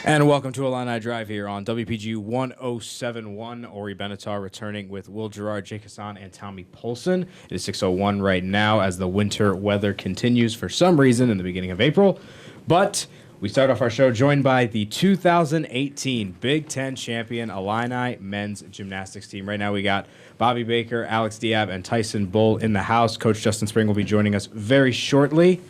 And welcome to Illini Drive here on WPGU 1071. Ori Benatar returning with Will Gerard, Jake Hassan, and Tommy Polson. It is 6:01 right now as the winter weather continues for some reason in the beginning of April. But we start off our show joined by the 2018 Big Ten champion Illini men's gymnastics team. Right now we got Bobby Baker, Alex Diab, and Tyson Bull in the house. Coach Justin Spring will be joining us very shortly.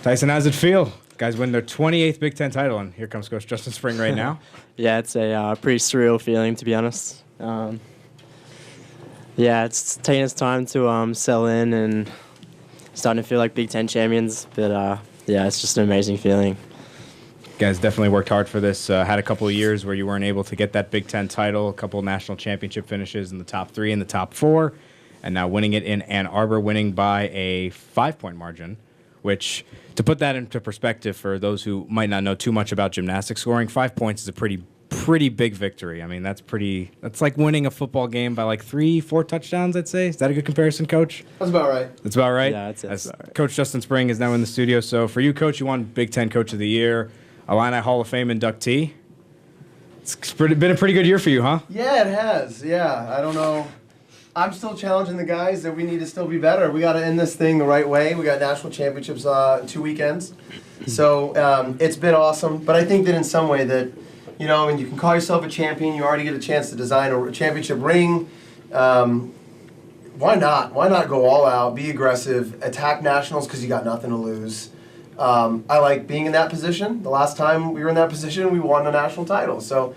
Tyson, how does it feel? Guys win their 28th Big Ten title, and here comes Coach Justin Spring right now. Yeah, it's a pretty surreal feeling, to be honest. Yeah, it's taking its time to settle in and starting to feel like Big Ten champions. But, yeah, it's just an amazing feeling. You guys definitely worked hard for this. Had a couple of years where you weren't able to get that Big Ten title, a couple of national championship finishes in the top 3 and the top 4, and now winning it in Ann Arbor, winning by a 5-point margin, which, to put that into perspective for those who might not know too much about gymnastics scoring, 5 points is a pretty big victory. I mean, that's like winning a football game by like 3-4 touchdowns, I'd say. Is that a good comparison, Coach? That's about right. That's about right? Yeah, that's about right. Coach Justin Spring is now in the studio. So for you, Coach, you won Big Ten Coach of the Year, Illini Hall of Fame inductee. It's been a pretty good year for you, huh? Yeah, it has. Yeah, I don't know. I'm still challenging the guys that we need to still be better. We got to end this thing the right way. We got national championships in 2 weekends. So it's been awesome. But I think that in some way that, you know, when you can call yourself a champion, you already get a chance to design a championship ring. Why not? Why not go all out, be aggressive, attack nationals because you got nothing to lose. I like being in that position. The last time we were in that position, we won a national title. So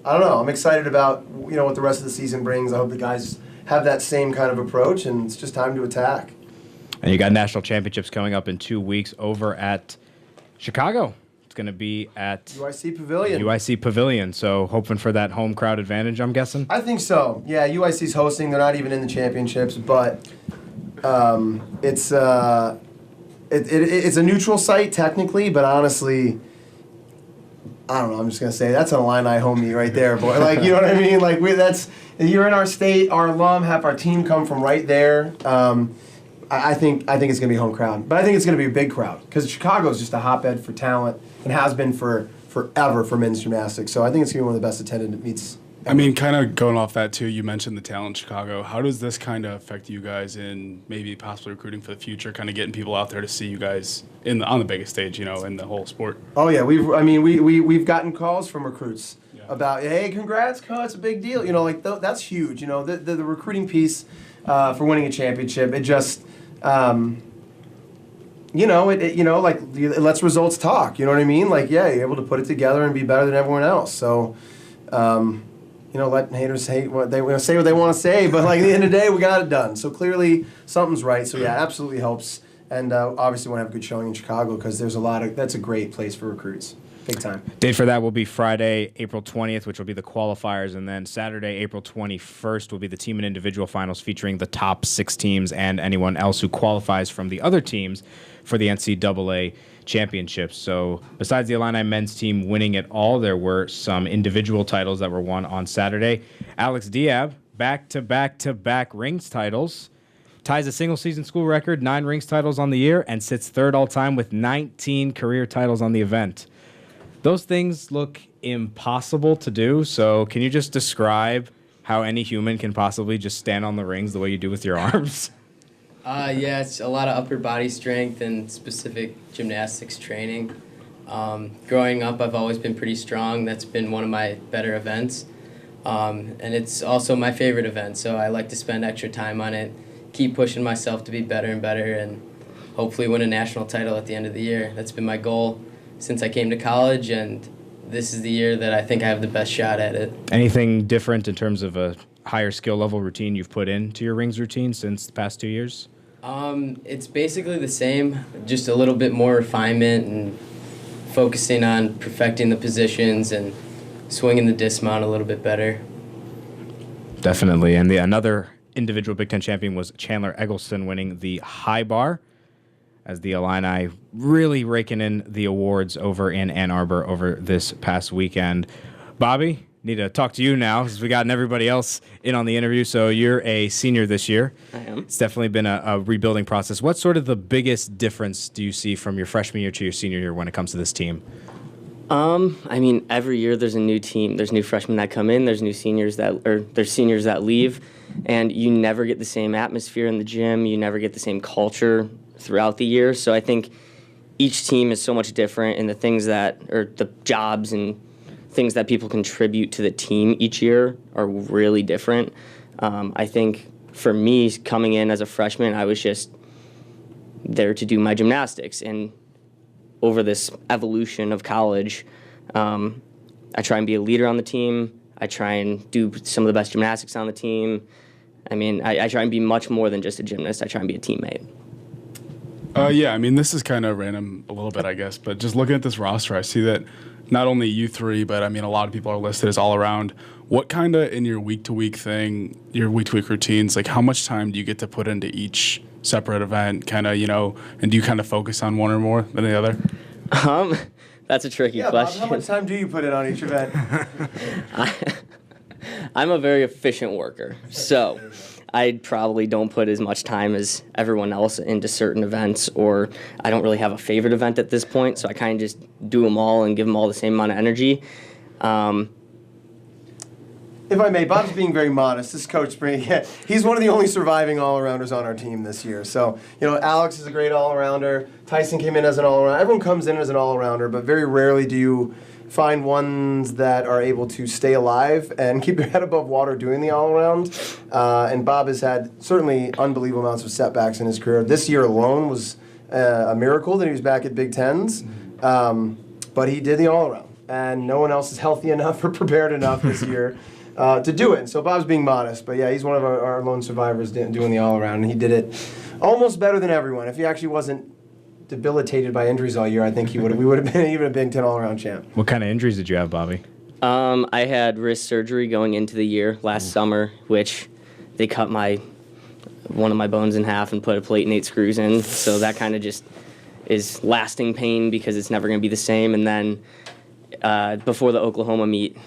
I don't know. I'm excited about, you know, what the rest of the season brings. I hope the guys have that same kind of approach, and it's just time to attack. And you got national championships coming up in 2 weeks over at Chicago. It's going to be at UIC Pavilion. UIC Pavilion. So hoping for that home crowd advantage, I'm guessing? I think so. Yeah, UIC's hosting. They're not even in the championships, but it's a neutral site technically, but honestly, I don't know. I'm just gonna say that's an Illini homie right there, boy. Like, you know what I mean? Like, you're in our state. Our alum, half our team come from right there. I think it's gonna be a home crowd, but I think it's gonna be a big crowd because Chicago is just a hotbed for talent and has been forever for men's gymnastics. So I think it's gonna be one of the best attended meets. I mean, kind of going off that too, you mentioned the talent in Chicago. How does this kind of affect you guys in maybe possibly recruiting for the future, kind of getting people out there to see you guys on the biggest stage, you know, in the whole sport? Oh yeah, we've gotten calls from recruits about, hey, congrats, coach, it's a big deal. You know, like that's huge. You know, the recruiting piece for winning a championship, it just, you know, like it lets results talk. You know what I mean? Like, yeah, you're able to put it together and be better than everyone else. So. You know, let haters hate what they want to say what they want to say, but like at the end of the day, we got it done. So clearly, something's right. So yeah, absolutely helps, and obviously want to have a good showing in Chicago because that's a great place for recruits, big time. Date for that will be Friday, April 20th, which will be the qualifiers, and then Saturday, April 21st, will be the team and individual finals featuring the top 6 teams and anyone else who qualifies from the other teams for the NCAA championships. So besides the Illini men's team winning it all, there were some individual titles that were won on Saturday. Alex Diab, back-to-back-to-back rings titles, ties a single-season school record, 9 rings titles on the year, and sits third all-time with 19 career titles on the event. Those things look impossible to do, so can you just describe how any human can possibly just stand on the rings the way you do with your arms? Yeah, it's a lot of upper body strength and specific gymnastics training. Growing up, I've always been pretty strong. That's been one of my better events. And it's also my favorite event, so I like to spend extra time on it, keep pushing myself to be better and better, and hopefully win a national title at the end of the year. That's been my goal since I came to college, and this is the year that I think I have the best shot at it. Anything different in terms of a higher skill level routine you've put into your rings routine since the past 2 years? It's basically the same, just a little bit more refinement and focusing on perfecting the positions and swinging the dismount a little bit better. Definitely. And another individual Big Ten champion was Chandler Eggleston, winning the high bar, as the Illini really raking in the awards over in Ann Arbor over this past weekend. Bobby, need to talk to you now because we gotten everybody else in on the interview. So you're a senior this year. I am. It's definitely been a rebuilding process. What's sort of the biggest difference do you see from your freshman year to your senior year when it comes to this team? I mean, every year there's a new team. There's new freshmen that come in. There's seniors that leave, and you never get the same atmosphere in the gym. You never get the same culture throughout the year. So I think each team is so much different, and the jobs and things that people contribute to the team each year are really different. I think for me, coming in as a freshman, I was just there to do my gymnastics, and over this evolution of college, I try and be a leader on the team. I try and do some of the best gymnastics on the team. I mean, I try and be much more than just a gymnast. I try and be a teammate. Yeah, I mean, this is kind of random a little bit, I guess, but just looking at this roster, I see that not only you three, but I mean, a lot of people are listed as all around. What kind of, in your week-to-week thing, your week-to-week routines, like how much time do you get to put into each separate event, kind of, and do you kind of focus on one or more than the other? That's a tricky question. Bob, how much time do you put in on each event? I'm a very efficient worker, so I probably don't put as much time as everyone else into certain events, or I don't really have a favorite event at this point, so I kind of just do them all and give them all the same amount of energy. If I may, Bob's being very modest. This coach, he's one of the only surviving all-arounders on our team this year. So, Alex is a great all-arounder. Tyson came in as an all-arounder. Everyone comes in as an all-arounder, but very rarely do you find ones that are able to stay alive and keep their head above water doing the all-around. And Bob has had certainly unbelievable amounts of setbacks in his career. This year alone was a miracle that he was back at Big Tens, but he did the all-around. And no one else is healthy enough or prepared enough this year to do it. And so Bob's being modest, but yeah, he's one of our lone survivors doing the all-around, and he did it almost better than everyone. If he actually wasn't debilitated by injuries all year, I think we would have been even a Big Ten all-around champ. What kind of injuries did you have, Bobby? I had wrist surgery going into the year last summer, which they cut one of my bones in half and put a plate and 8 screws in. So that kind of just is lasting pain because it's never going to be the same. And then before the Oklahoma meet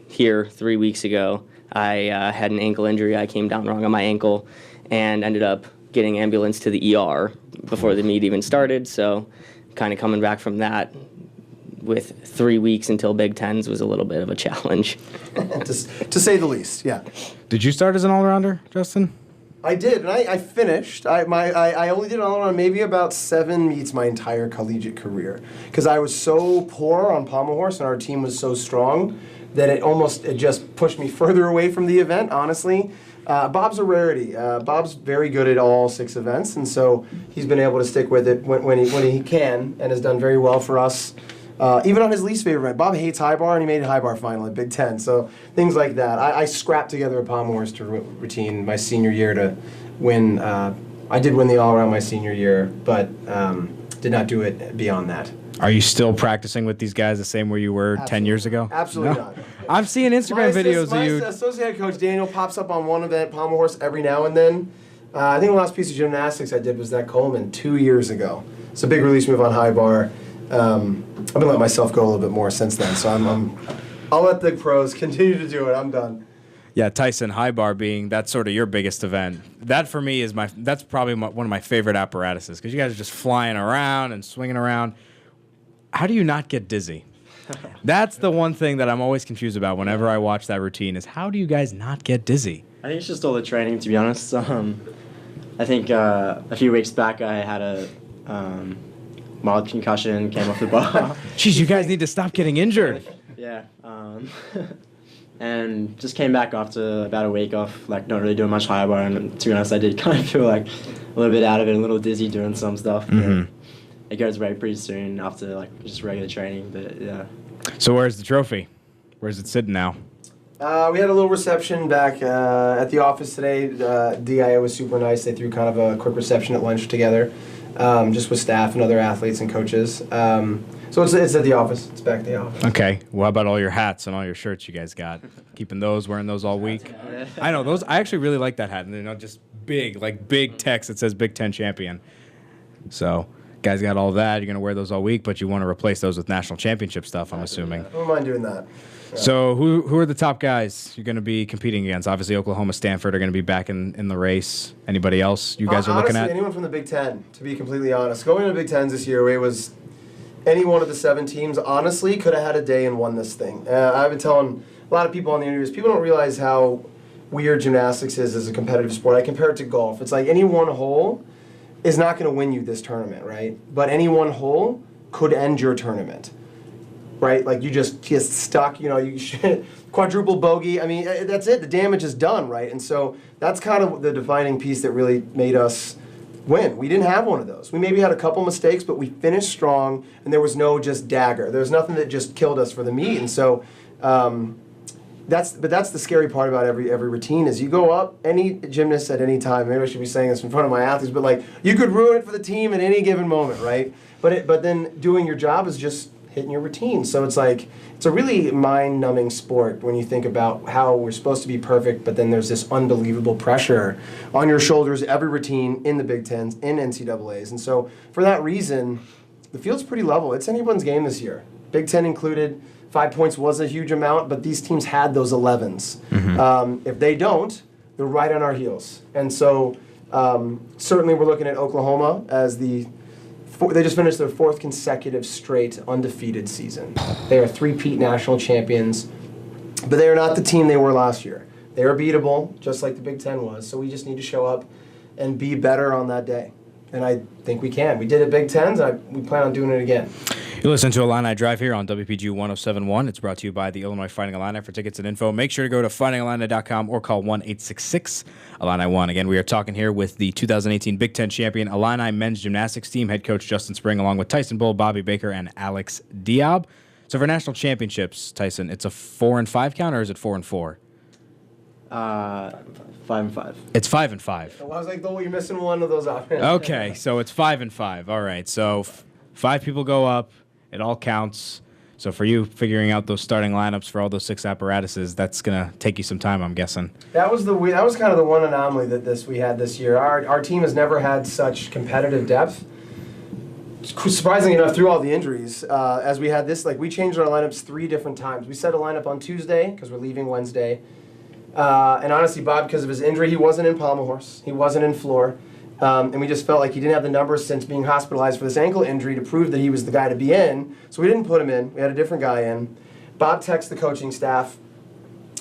here 3 weeks ago, I had an ankle injury. I came down wrong on my ankle and ended up getting ambulance to the ER before the meet even started. So kind of coming back from that with 3 weeks until Big Tens was a little bit of a challenge. to say the least, yeah. Did you start as an all-rounder, Justin? I did, and I finished. I only did all-around maybe about 7 meets my entire collegiate career because I was so poor on pommel horse and our team was so strong that it just pushed me further away from the event, honestly. Bob's a rarity. Bob's very good at all 6 events, and so he's been able to stick with it when he can and has done very well for us. Even on his least favorite event, Bob hates high bar, and he made a high bar final at Big Ten. So things like that. I scrapped together a pommel horse routine my senior year to win. I did win the all-around my senior year, but did not do it beyond that. Are you still practicing with these guys the same way you were 10 years ago? Absolutely not. I'm seeing Instagram videos of you. My associate head coach Daniel pops up on one event, pommel horse, every now and then. I think the last piece of gymnastics I did was that Coleman 2 years ago. It's a big release move on high bar. I've been letting myself go a little bit more since then, so I'll let the pros continue to do it. I'm done. Yeah, Tyson, high bar that's sort of your biggest event. That for me is that's probably one of my favorite apparatuses because you guys are just flying around and swinging around. How do you not get dizzy? That's the one thing that I'm always confused about whenever I watch that routine is how do you guys not get dizzy? I think it's just all the training, to be honest. I think a few weeks back I had a mild concussion, came off the bar. Jeez, you guys need to stop getting injured. Yeah. And just came back after about a week off, not really doing much high bar. And to be honest, I did kind of feel like a little bit out of it, a little dizzy doing some stuff. Mm-hmm. It goes away pretty soon after just regular training, but yeah. So where's the trophy? Where's it sitting now? We had a little reception back at the office today. DIO was super nice. They threw kind of a quick reception at lunch together, just with staff and other athletes and coaches. So it's at the office. It's back at the office. Okay. Well, how about all your hats and all your shirts you guys got? Keeping those, wearing those all week? I know those. I actually really like that hat. And just big text that says Big Ten champion. So guys got all that. You're going to wear those all week, but you want to replace those with national championship stuff, I'm assuming. I don't mind doing that. Yeah. So who are the top guys you're going to be competing against? Obviously, Oklahoma, Stanford are going to be back in the race. Anybody else you guys are looking at? Anyone from the Big Ten, to be completely honest. Going to the Big Tens this year, any one of the 7 teams, honestly, could have had a day and won this thing. I've been telling a lot of people on the interviews, people don't realize how weird gymnastics is as a competitive sport. I compare it to golf. It's like any one hole is not going to win you this tournament, right? But any one hole could end your tournament, right? Like you just get stuck, you quadruple bogey. I mean, that's it. The damage is done, right? And so that's kind of the defining piece that really made us win. We didn't have one of those. We maybe had a couple mistakes, but we finished strong, and there was no just dagger. There was nothing that just killed us for the meet. And so that's the scary part about every routine is you go up, any gymnast at any time, maybe I should be saying this in front of my athletes, but like you could ruin it for the team at any given moment, right? But then doing your job is just hitting your routine. So it's like, it's a really mind-numbing sport when you think about how we're supposed to be perfect, but then there's this unbelievable pressure on your shoulders, every routine in the Big Tens, in NCAAs. And so for that reason, the field's pretty level. It's anyone's game this year. Big Ten included. 5 points was a huge amount, but these teams had those 11s. Mm-hmm. If they don't, they're right on our heels. And so certainly we're looking at Oklahoma as they just finished their 4th consecutive straight undefeated season. They are 3-peat national champions, but they are not the team they were last year. They are beatable, just like the Big Ten was, so we just need to show up and be better on that day. And I think we can. We did it Big Tens, we plan on doing it again. You listen to Illini Drive here on WPGU 107.1. It's brought to you by the Illinois Fighting Illini. For tickets and info, make sure to go to fightingillini.com or call 1-866-ILLINI-1. Again, we are talking here with the 2018 Big Ten champion Illini men's gymnastics team, head coach Justin Spring, along with Tyson Bull, Bobby Baker, and Alex Diab. So for national championships, Tyson, it's a 4-5 count, or is it 4-4? 5-5. It's 5-5. I was like, you're missing one of those options. Okay, so it's 5-5. All right, so 5 people go up. It all counts. So for you, figuring out those starting lineups for all those 6 apparatuses, that's gonna take you some time, I'm guessing. That was kind of the one anomaly that we had this year. Our team has never had such competitive depth. Surprisingly enough, through all the injuries, as we had this, we changed our lineups 3 different times. We set a lineup on Tuesday because we're leaving Wednesday, and honestly, Bob, because of his injury, he wasn't in pommel horse, he wasn't in floor. And we just felt like he didn't have the numbers since being hospitalized for this ankle injury to prove that he was the guy to be in. So we didn't put him in. We had a different guy in. Bob texted the coaching staff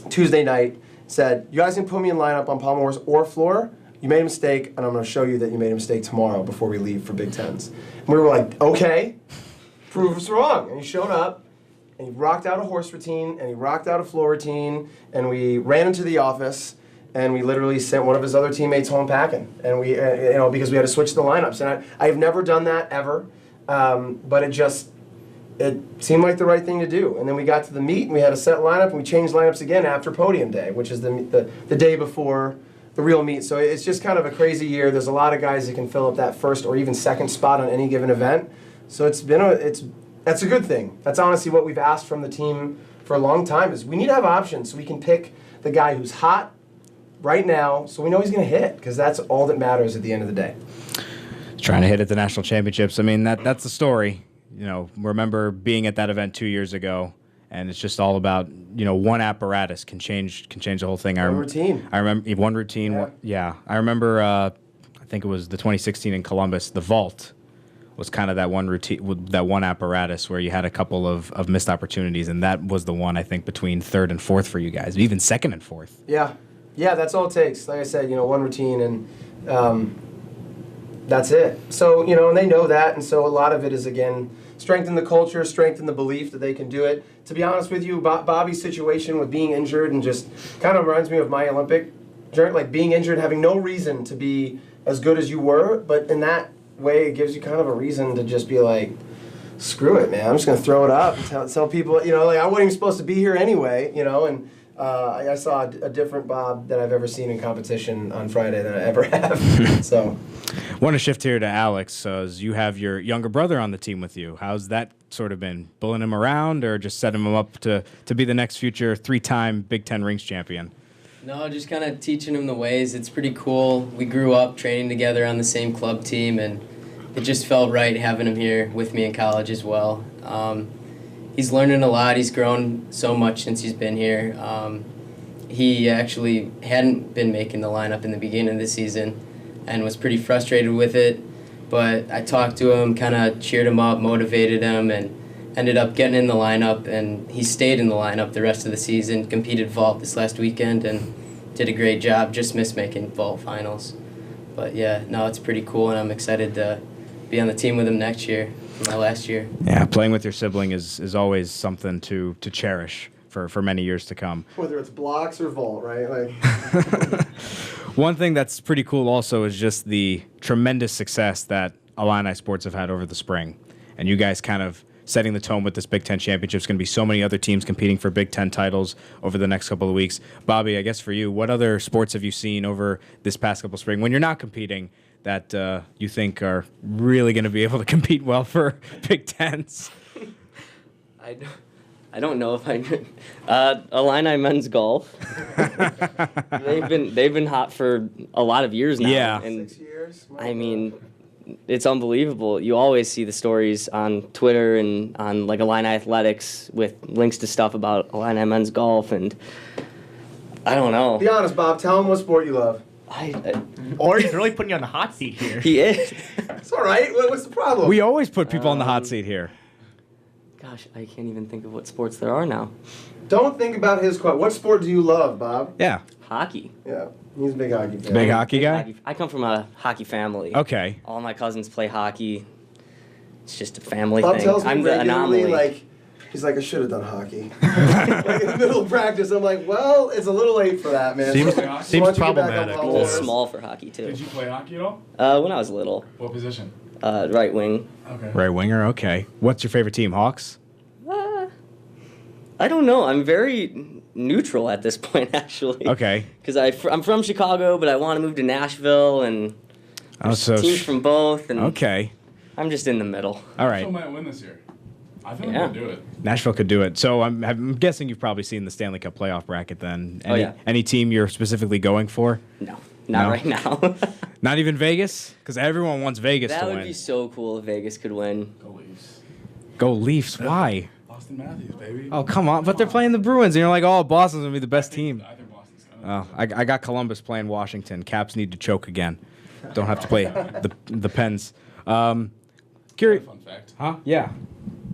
Tuesday night, said, you guys can put me in lineup on pommel horse or floor. You made a mistake, and I'm going to show you that you made a mistake tomorrow before we leave for Big Tens. And we were like, okay, prove us wrong. And he showed up, and he rocked out a horse routine, and he rocked out a floor routine, and we ran into the office. And we literally sent one of his other teammates home packing, and we, because we had to switch the lineups. And I've never done that ever, but it seemed like the right thing to do. And then we got to the meet, and we had a set lineup, and we changed lineups again after podium day, which is the day before the real meet. So it's just kind of a crazy year. There's a lot of guys that can fill up that first or even second spot on any given event. So that's a good thing. That's honestly what we've asked from the team for a long time. Is we need to have options so we can pick the guy who's hot right now, so we know he's going to hit, because that's all that matters at the end of the day. Trying to hit at the national championships. I mean, that's the story. Remember being at that event 2 years ago, and it's just all about one apparatus can change the whole thing. One routine. I remember one routine. Yeah. I remember. I think it was the 2016 in Columbus. The vault was kind of that one routine, that one apparatus where you had a couple of missed opportunities, and that was the one I think between 3rd and 4th for you guys, even 2nd and 4th. Yeah, that's all it takes. Like I said, one routine, and that's it. So, and they know that, and so a lot of it is, again, strengthen the culture, strengthen the belief that they can do it. To be honest with you, Bobby's situation with being injured and just kind of reminds me of my Olympic journey, like being injured, having no reason to be as good as you were, but in that way, it gives you kind of a reason to just be like, screw it, man, I'm just going to throw it up and tell people, I wasn't even supposed to be here anyway, and I saw a different Bob than I've ever seen in competition on Friday than I ever have. So, want to shift here to Alex, as you have your younger brother on the team with you. How's that sort of been? Bulling him around, or just setting him up to be the next future 3-time Big Ten rings champion? No, just kind of teaching him the ways. It's pretty cool. We grew up training together on the same club team, and it just felt right having him here with me in college as well. He's learning a lot. He's grown so much since he's been here. He actually hadn't been making the lineup in the beginning of the season and was pretty frustrated with it. but I talked to him, kind of cheered him up, motivated him, and ended up getting in the lineup, and he stayed in the lineup the rest of the season, competed vault this last weekend, and did a great job, just missed making vault finals. But yeah, no, it's pretty cool, and I'm excited to be on the team with him next year, my last year. Yeah, playing with your sibling is always something to cherish for many years to come. Whether it's blocks or vault, right? Like. One thing that's pretty cool also is just the tremendous success that Illini sports have had over the spring. And you guys kind of setting the tone with this Big Ten championship. There's going to be so many other teams competing for Big Ten titles over the next couple of weeks. Bobby, I guess for you, what other sports have you seen over this past couple of spring when you're not competing that you think are really going to be able to compete well for Big Tens? I don't know if I could. Illini men's golf. They've been hot for a lot of years now. Yeah. And 6 years? I mean, it's unbelievable. You always see the stories on Twitter and on like Illini Athletics with links to stuff about Illini men's golf, and I don't know. Be honest, Bob. Tell him what sport you love. Or he's really putting you on the hot seat here. He is. It's all right. What's the problem? We always put people on the hot seat here. Gosh, I can't even think of what sports there are now. Don't think about his question. What sport do you love, Bob? Yeah. Hockey. Yeah, he's a big hockey fan. Big hockey guy? I come from a hocky family. Okay. All my cousins play hockey. It's just a family Bob thing. tells me I'm the regularly, anomaly. like, he's like, I should have done hockey. Like in the middle of practice, I'm like, well, it's a little late for that, man. Seems- So why seems don't you get back problematic. up I'm a on little board? small for hockey too. Did you play hockey at all? When I was little, What position? right wing. Okay. Right winger, okay. What's your favorite team, Hawks? I don't know. I'm very neutral at this point, actually. Okay. Because I'm from Chicago, but I want to move to Nashville, and Oh, so teams from both, and okay. I'm just in the middle. All Nashville right. might win this year. I think Yeah. they'll do it. Nashville could do it. So I'm guessing you've probably seen the Stanley Cup playoff bracket then. Oh, yeah. Any team you're specifically going for? No, not No? right now. Not even Vegas? Because everyone wants Vegas That to would win. be so cool if Vegas could win. Go Leafs. Go Leafs. Why? Austin Matthews, baby. Oh, come on. But they're playing the Bruins, and you're like, oh, Boston's going to be the best team. I think Boston's gonna. Oh, I got Columbus playing Washington. Caps need to choke again. Don't have to play the Pens. Curious. Fun fact. Huh? Yeah.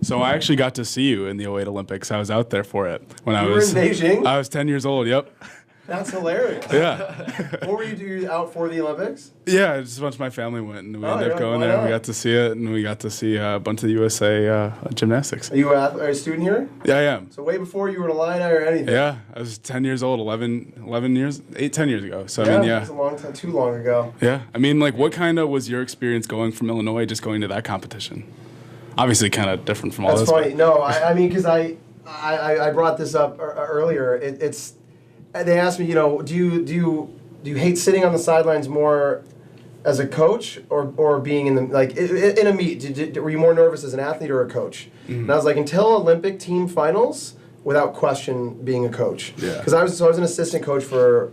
So I actually got to see you in the '08 Olympics. I was out there for it when I You were was in Beijing? I was 10 years old. Yep. That's hilarious. Yeah. What were you out for the Olympics? Yeah, just a bunch of my family went, and we Oh, ended yeah, up going why there. not? We got to see it, and we got to see a bunch of the USA gymnastics. Are you a student here? Yeah, I am. So way before you were an Illini or anything? Yeah, I was 10 years old, 11 years, 10 years ago. So, I mean, That's yeah. a long time, too long ago. Yeah. I mean, like, what kind of was your experience going from Illinois, just going to that competition? Obviously, kind of different from all That's this. funny. No, I mean, because I brought this up earlier. It's they asked me, do you hate sitting on the sidelines more as a coach or being in the in a meet? Were you more nervous as an athlete or a coach? Mm-hmm. And I was like, until Olympic team finals, without question, being a coach. Yeah. Because I was an assistant coach for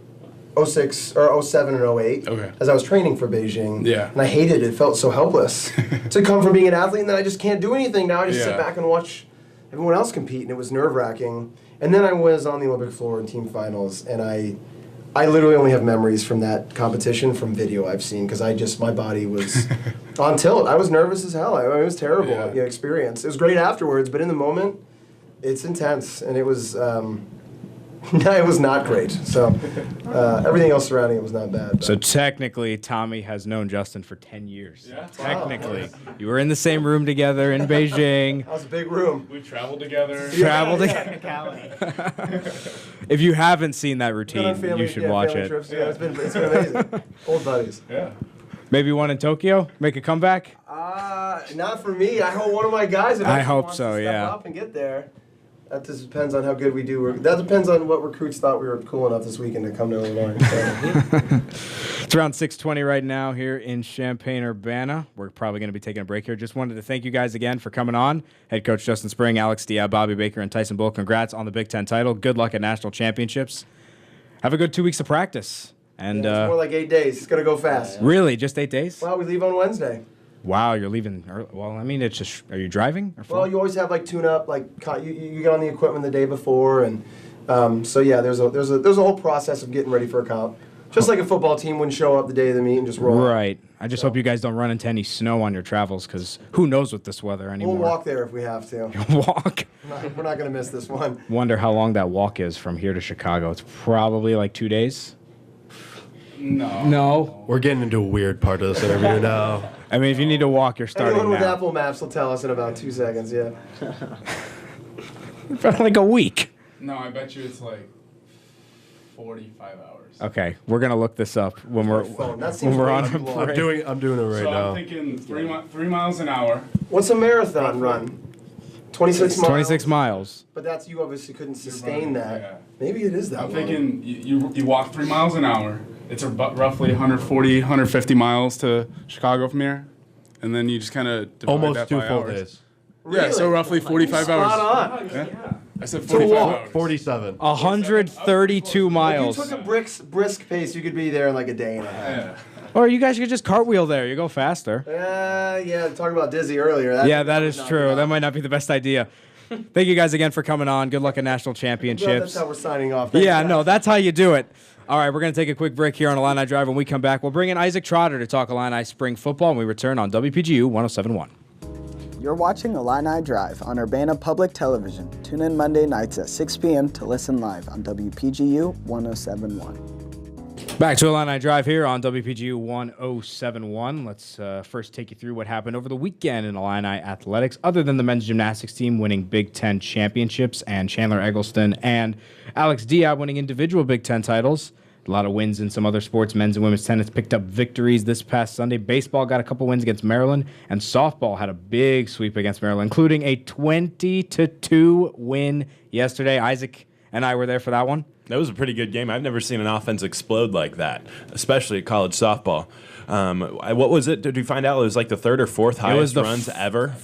06 or 07 and 08 Okay. as I was training for Beijing. Yeah. And I hated it. It felt so helpless to come from being an athlete and then I just can't do anything. Now I just sit Yeah. back and watch everyone else compete, and it was nerve-wracking. And then I was on the Olympic floor in team finals, and I literally only have memories from that competition from video I've seen because my body was on tilt. I was nervous as hell. It was terrible Yeah. experience. It was great afterwards, but in the moment, it's intense, and it was it was not great. So everything else surrounding it was not bad. So technically, Tommy has known Justin for 10 years. Yeah. Technically. You were in the same room together in Beijing. that was a big room. We traveled together. Traveled Yeah. Technicality. If you haven't seen that Been on routine, family- you should yeah, watch family it. Trips. Yeah, it's been amazing. Old buddies. Yeah. Maybe one in Tokyo? Make a comeback? Not for me. I hope one of my guys. I eventually hope wants so, to step yeah. up and get there. That just depends on how good we do. That depends on what recruits thought we were cool enough this weekend to come to Illinois. So. It's around 6:20 right now here in Champaign-Urbana. We're probably going to be taking a break here. Just wanted to thank you guys again for coming on. Head coach Justin Spring, Alex Diab, Bobby Baker, and Tyson Bull. Congrats on the Big Ten title. Good luck at national championships. Have a good 2 weeks of practice. And it's more like 8 days. It's gonna go fast. really, just 8 days? Well, we leave on Wednesday. Wow, you're leaving early. Well, I mean, it's just, are you driving? Or Well, flying? you always have like tune up, like you get on the equipment the day before, and so yeah, there's a whole process of getting ready for a comp. Just like a football team wouldn't show up the day of the meet and just roll. Right. I just hope you guys don't run into any snow on your travels, because who knows with this weather anymore. We'll walk there if we have to. Walk. We're not going to miss this one. Wonder how long that walk is from here to Chicago. It's probably like 2 days. No. We're getting into a weird part of this interview now. I mean, if you need to walk, you're starting Anyone with now. Apple Maps will tell us in about 2 seconds, yeah. Like a week. No, I bet you it's like 45 hours. Okay, we're gonna look this up when we're Phone. That seems when we're way on too a long. break. I'm doing it right So now. I'm thinking 3 miles an hour. What's a marathon run? 26 miles. 26 miles. But that's, you obviously couldn't sustain that. Yeah. Maybe it is that I'm long. thinking you walk 3 miles an hour. It's roughly 140, 150 miles to Chicago from here. And then you just kind of divide Almost that 2 by full hours. days. Yeah, so roughly 45 hours. Spot on. Yeah. I said To 45 walk. hours. 47. 132 If you miles. took a brisk pace, you could be there in like a day and a half. Yeah. Or you guys could just cartwheel there. You go faster. Yeah, talking about Dizzy earlier. Yeah, that is would not true. be That might not be the best idea. Thank you guys again for coming on. Good luck at national Well, championships. that's how we're signing off. Thanks, Yeah, guys. no, that's how you do it. All right, we're going to take a quick break here on Illini Drive. When we come back, we'll bring in Isaac Trotter to talk Illini spring football, and we return on WPGU 107.1. You're watching Illini Drive on Urbana Public Television. Tune in Monday nights at 6 p.m. to listen live on WPGU 107.1. Back to Illini Drive here on WPGU 107.1. Let's first take you through what happened over the weekend in Illini athletics, other than the men's gymnastics team winning Big Ten championships and Chandler Eggleston and Alex Diab winning individual Big Ten titles. A lot of wins in some other sports. Men's and women's tennis picked up victories this past Sunday. Baseball got a couple wins against Maryland, and softball had a big sweep against Maryland, including a 20-2 win yesterday. Isaac and I were there for that one. That was a pretty good game. I've never seen an offense explode like that, especially at college softball. What was it? Did we find out it was like the third or fourth highest the runs ever?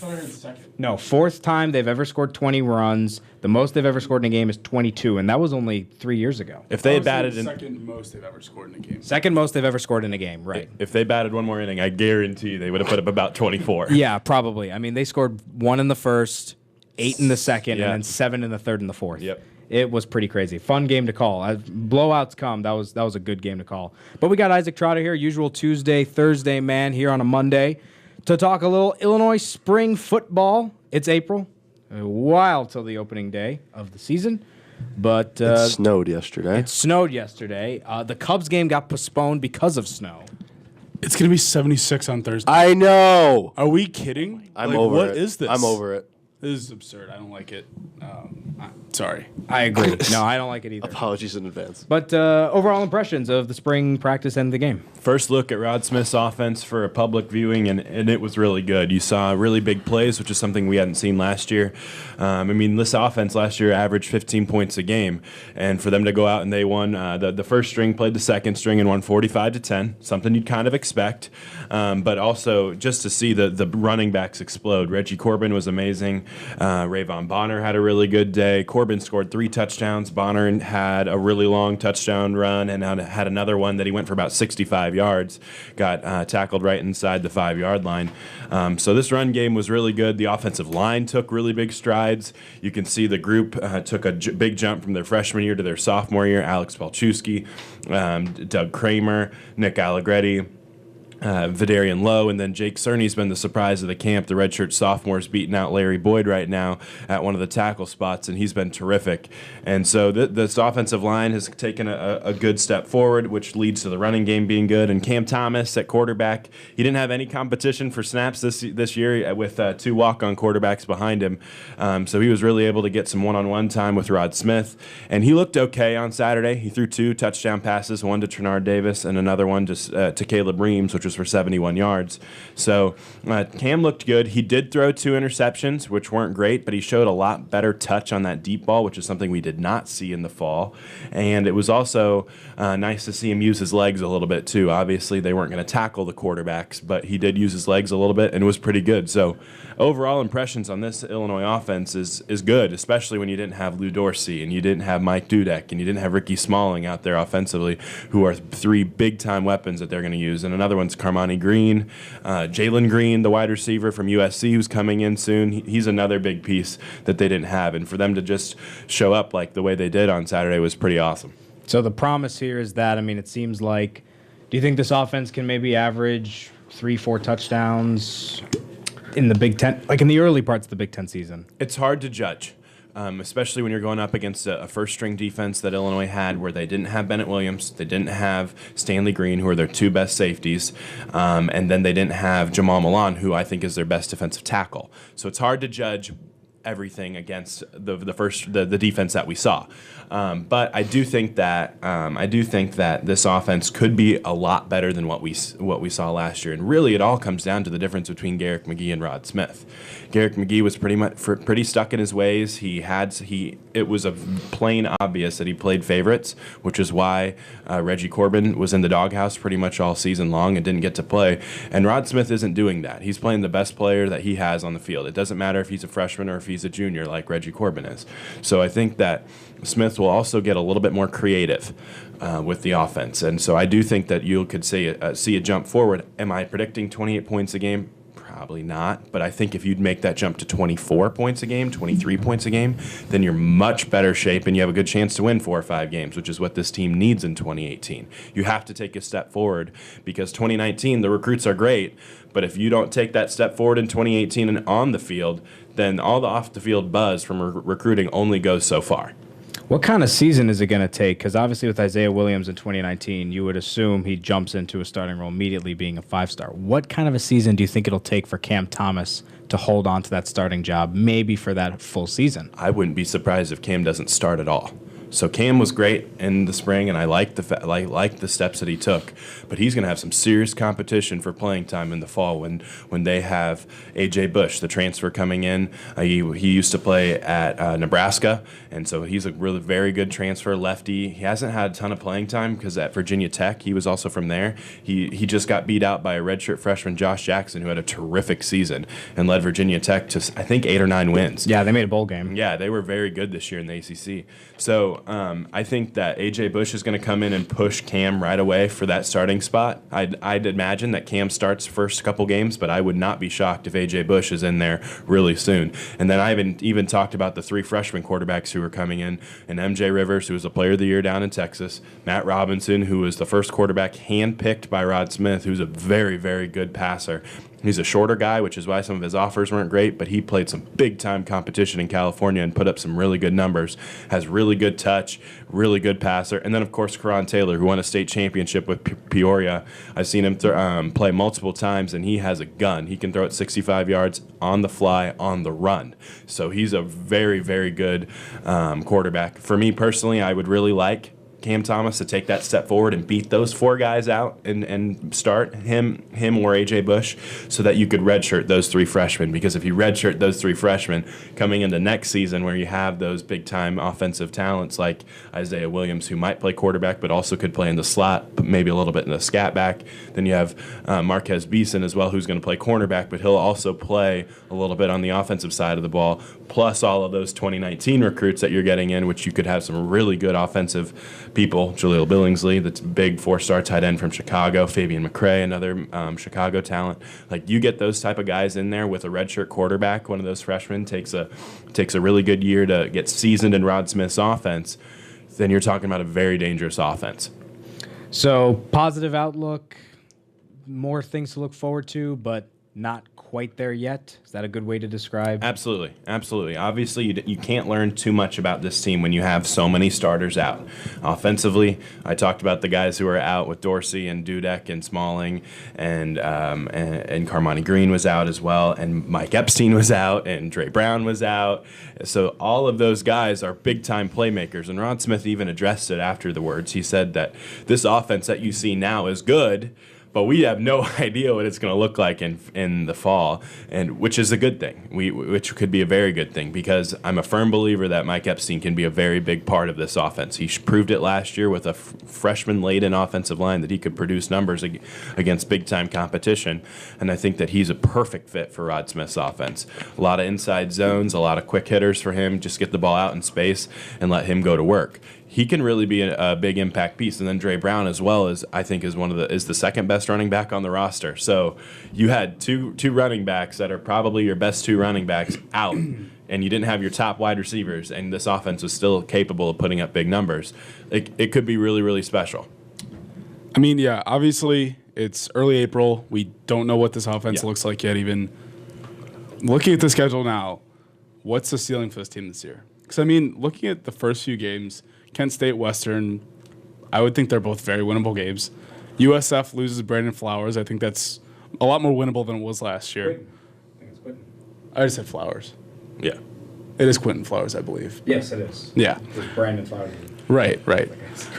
No, fourth time they've ever scored 20 runs. The most they've ever scored in a game is 22, and that was only 3 years ago. If they had batted second most they've ever scored in a game. Second most they've ever scored in a game, right? if they batted one more inning, I guarantee they would have put up about 24. Yeah, probably. I mean, they scored 1 in the first, 8 in the second, Yeah. and then 7 in the third and the fourth. Yep. It was pretty crazy. Fun game to call. As blowouts come, that was a good game to call. But we got Isaac Trotter here, usual Tuesday, Thursday man here on a Monday, to talk a little Illinois spring football. It's April, a while till the opening day of the season, but It snowed yesterday. it snowed yesterday. The Cubs game got postponed because of snow. It's going to be 76 on Thursday. I know. Are we kidding? I'm Like, over what it. is this? I'm over it. This is absurd. I don't like it. Sorry. I agree. No, I don't like it either. Apologies in advance. But overall impressions of the spring practice and the game. First look at Rod Smith's offense for a public viewing, and it was really good. You saw really big plays, which is something we hadn't seen last year. I mean, this offense last year averaged 15 points a game, and for them to go out and they won, the first string played the second string and won 45-10, something you'd kind of expect. But also just to see the running backs explode. Reggie Corbin was amazing. Rayvon Bonner had a really good day. Corbin scored 3 touchdowns. Bonner had a really long touchdown run and had another one that he went for about 65 yards. Got tackled right inside the 5-yard line. So this run game was really good. The offensive line took really big strides. You can see the group took a big jump from their freshman year to their sophomore year. Alex Palczewski, Doug Kramer, Nick Allegretti, Vidarian Lowe, and then Jake Cerny's been the surprise of the camp. The redshirt sophomore's beating out Larry Boyd right now at one of the tackle spots, and he's been terrific. And so this offensive line has taken a good step forward, which leads to the running game being good. And Cam Thomas at quarterback, he didn't have any competition for snaps this year with 2 walk-on quarterbacks behind him. So he was really able to get some one-on-one time with Rod Smith, and he looked okay on Saturday. He threw 2 touchdown passes, one to Trenard Davis and another one just to Caleb Reams, which was for 71 yards. So Cam looked good. He did throw 2 interceptions, which weren't great, but he showed a lot better touch on that deep ball, which is something we did not see in the fall. And it was also nice to see him use his legs a little bit too. Obviously, they weren't going to tackle the quarterbacks, but he did use his legs a little bit and was pretty good. So overall impressions on this Illinois offense is good, especially when you didn't have Lou Dorsey and you didn't have Mike Dudek and you didn't have Ricky Smalling out there offensively, who are 3 big-time weapons that they're going to use. And another one's Carmani Green, Jalen Green, the wide receiver from USC who's coming in soon. He's another big piece that they didn't have. And for them to just show up like the way they did on Saturday was pretty awesome. So the promise here is that, I mean, it seems like, do you think this offense can maybe average 3-4 touchdowns in the Big Ten, like in the early parts of the Big Ten season? It's hard to judge, especially when you're going up against a first-string defense that Illinois had, where they didn't have Bennett Williams, they didn't have Stanley Green, who are their two best safeties, and then they didn't have Jamal Milan, who I think is their best defensive tackle. So it's hard to judge everything against the defense that we saw. But I do think that this offense could be a lot better than what we saw last year. And really, it all comes down to the difference between Garrick McGee and Rod Smith. Garrick McGee was pretty stuck in his ways. It was a plain obvious that he played favorites, which is why Reggie Corbin was in the doghouse pretty much all season long and didn't get to play. And Rod Smith isn't doing that. He's playing the best player that he has on the field. It doesn't matter if he's a freshman or if he's a junior like Reggie Corbin is. So I think that Smith will also get a little bit more creative with the offense. And so I do think that you could see a jump forward. Am I predicting 28 points a game? Probably not. But I think if you'd make that jump to 24 points a game, 23 points a game, then you're much better shape and you have a good chance to win 4 or 5 games, which is what this team needs in 2018. You have to take a step forward because 2019, the recruits are great. But if you don't take that step forward in 2018 and on the field, then all the off-the-field buzz from recruiting only goes so far. What kind of season is it going to take? Because obviously with Isaiah Williams in 2019, you would assume he jumps into a starting role immediately being a 5-star. What kind of a season do you think it'll take for Cam Thomas to hold on to that starting job, maybe for that full season? I wouldn't be surprised if Cam doesn't start at all. So Cam was great in the spring, and I like the steps that he took. But he's going to have some serious competition for playing time in the fall when they have A.J. Bush, the transfer coming in. He used to play at Nebraska, and so he's a really very good transfer lefty. He hasn't had a ton of playing time because at Virginia Tech, he was also from there. He just got beat out by a redshirt freshman, Josh Jackson, who had a terrific season and led Virginia Tech to, I think, 8 or 9 wins. Yeah, they made a bowl game. Yeah, they were very good this year in the ACC. So I think that A.J. Bush is going to come in and push Cam right away for that starting spot. I'd imagine that Cam starts first couple games, but I would not be shocked if A.J. Bush is in there really soon. And then I haven't even talked about the 3 freshman quarterbacks who are coming in, and M.J. Rivers, who was a player of the year down in Texas, Matt Robinson, who was the first quarterback handpicked by Rod Smith, who's a very, very good passer. He's a shorter guy, which is why some of his offers weren't great, but he played some big-time competition in California and put up some really good numbers, has really good touch, really good passer. And then, of course, Karan Taylor, who won a state championship with Peoria. I've seen him play multiple times, and he has a gun. He can throw it 65 yards on the fly, on the run. So he's a very, very good quarterback. For me personally, I would really like Cam Thomas to take that step forward and beat those 4 guys out and start him or A.J. Bush so that you could redshirt those 3 freshmen. Because if you redshirt those 3 freshmen coming into next season where you have those big-time offensive talents like Isaiah Williams, who might play quarterback but also could play in the slot, but maybe a little bit in the scat back. Then you have Marquez Beeson as well, who's going to play cornerback, but he'll also play a little bit on the offensive side of the ball, plus all of those 2019 recruits that you're getting in, which you could have some really good offensive people. Jaleel Billingsley, the big 4-star tight end from Chicago, Fabian McCray, another Chicago talent. Like, you get those type of guys in there with a redshirt quarterback, one of those freshmen takes a really good year to get seasoned in Rod Smith's offense, then you're talking about a very dangerous offense. So, positive outlook, more things to look forward to, but not quite there yet. Is that a good way to describe? Absolutely. Obviously, you can't learn too much about this team when you have so many starters out. Offensively, I talked about the guys who are out with Dorsey and Dudek and Smalling, and Carmani Green was out as well, and Mike Epstein was out, and Dre Brown was out. So all of those guys are big-time playmakers, and Rod Smith even addressed it after the words. He said that this offense that you see now is good, but we have no idea what it's going to look like in the fall, and which is a good thing, which could be a very good thing, because I'm a firm believer that Mike Epstein can be a very big part of this offense. He proved it last year with a freshman-laden offensive line that he could produce numbers against big-time competition, and I think that he's a perfect fit for Rod Smith's offense. A lot of inside zones, a lot of quick hitters for him, just get the ball out in space and let him go to work. He can really be a big impact piece. And then Dre Brown as well is the second best running back on the roster. So you had two running backs that are probably your best 2 running backs out, and you didn't have your top wide receivers, and this offense was still capable of putting up big numbers. It could be really, really special. I mean, yeah, obviously It's early April. We don't know what this offense looks like yet. Even looking at the schedule now, what's the ceiling for this team this year? Because, I mean, looking at the first few games, Kent State, Western, I would think they're both very winnable games. USF loses Brandon Flowers. I think that's a lot more winnable than it was last year. I think it's Quentin. I just said Flowers. Yeah. It is Quentin Flowers, I believe. Yes, it is. Yeah. It's Brandon Flowers. Right.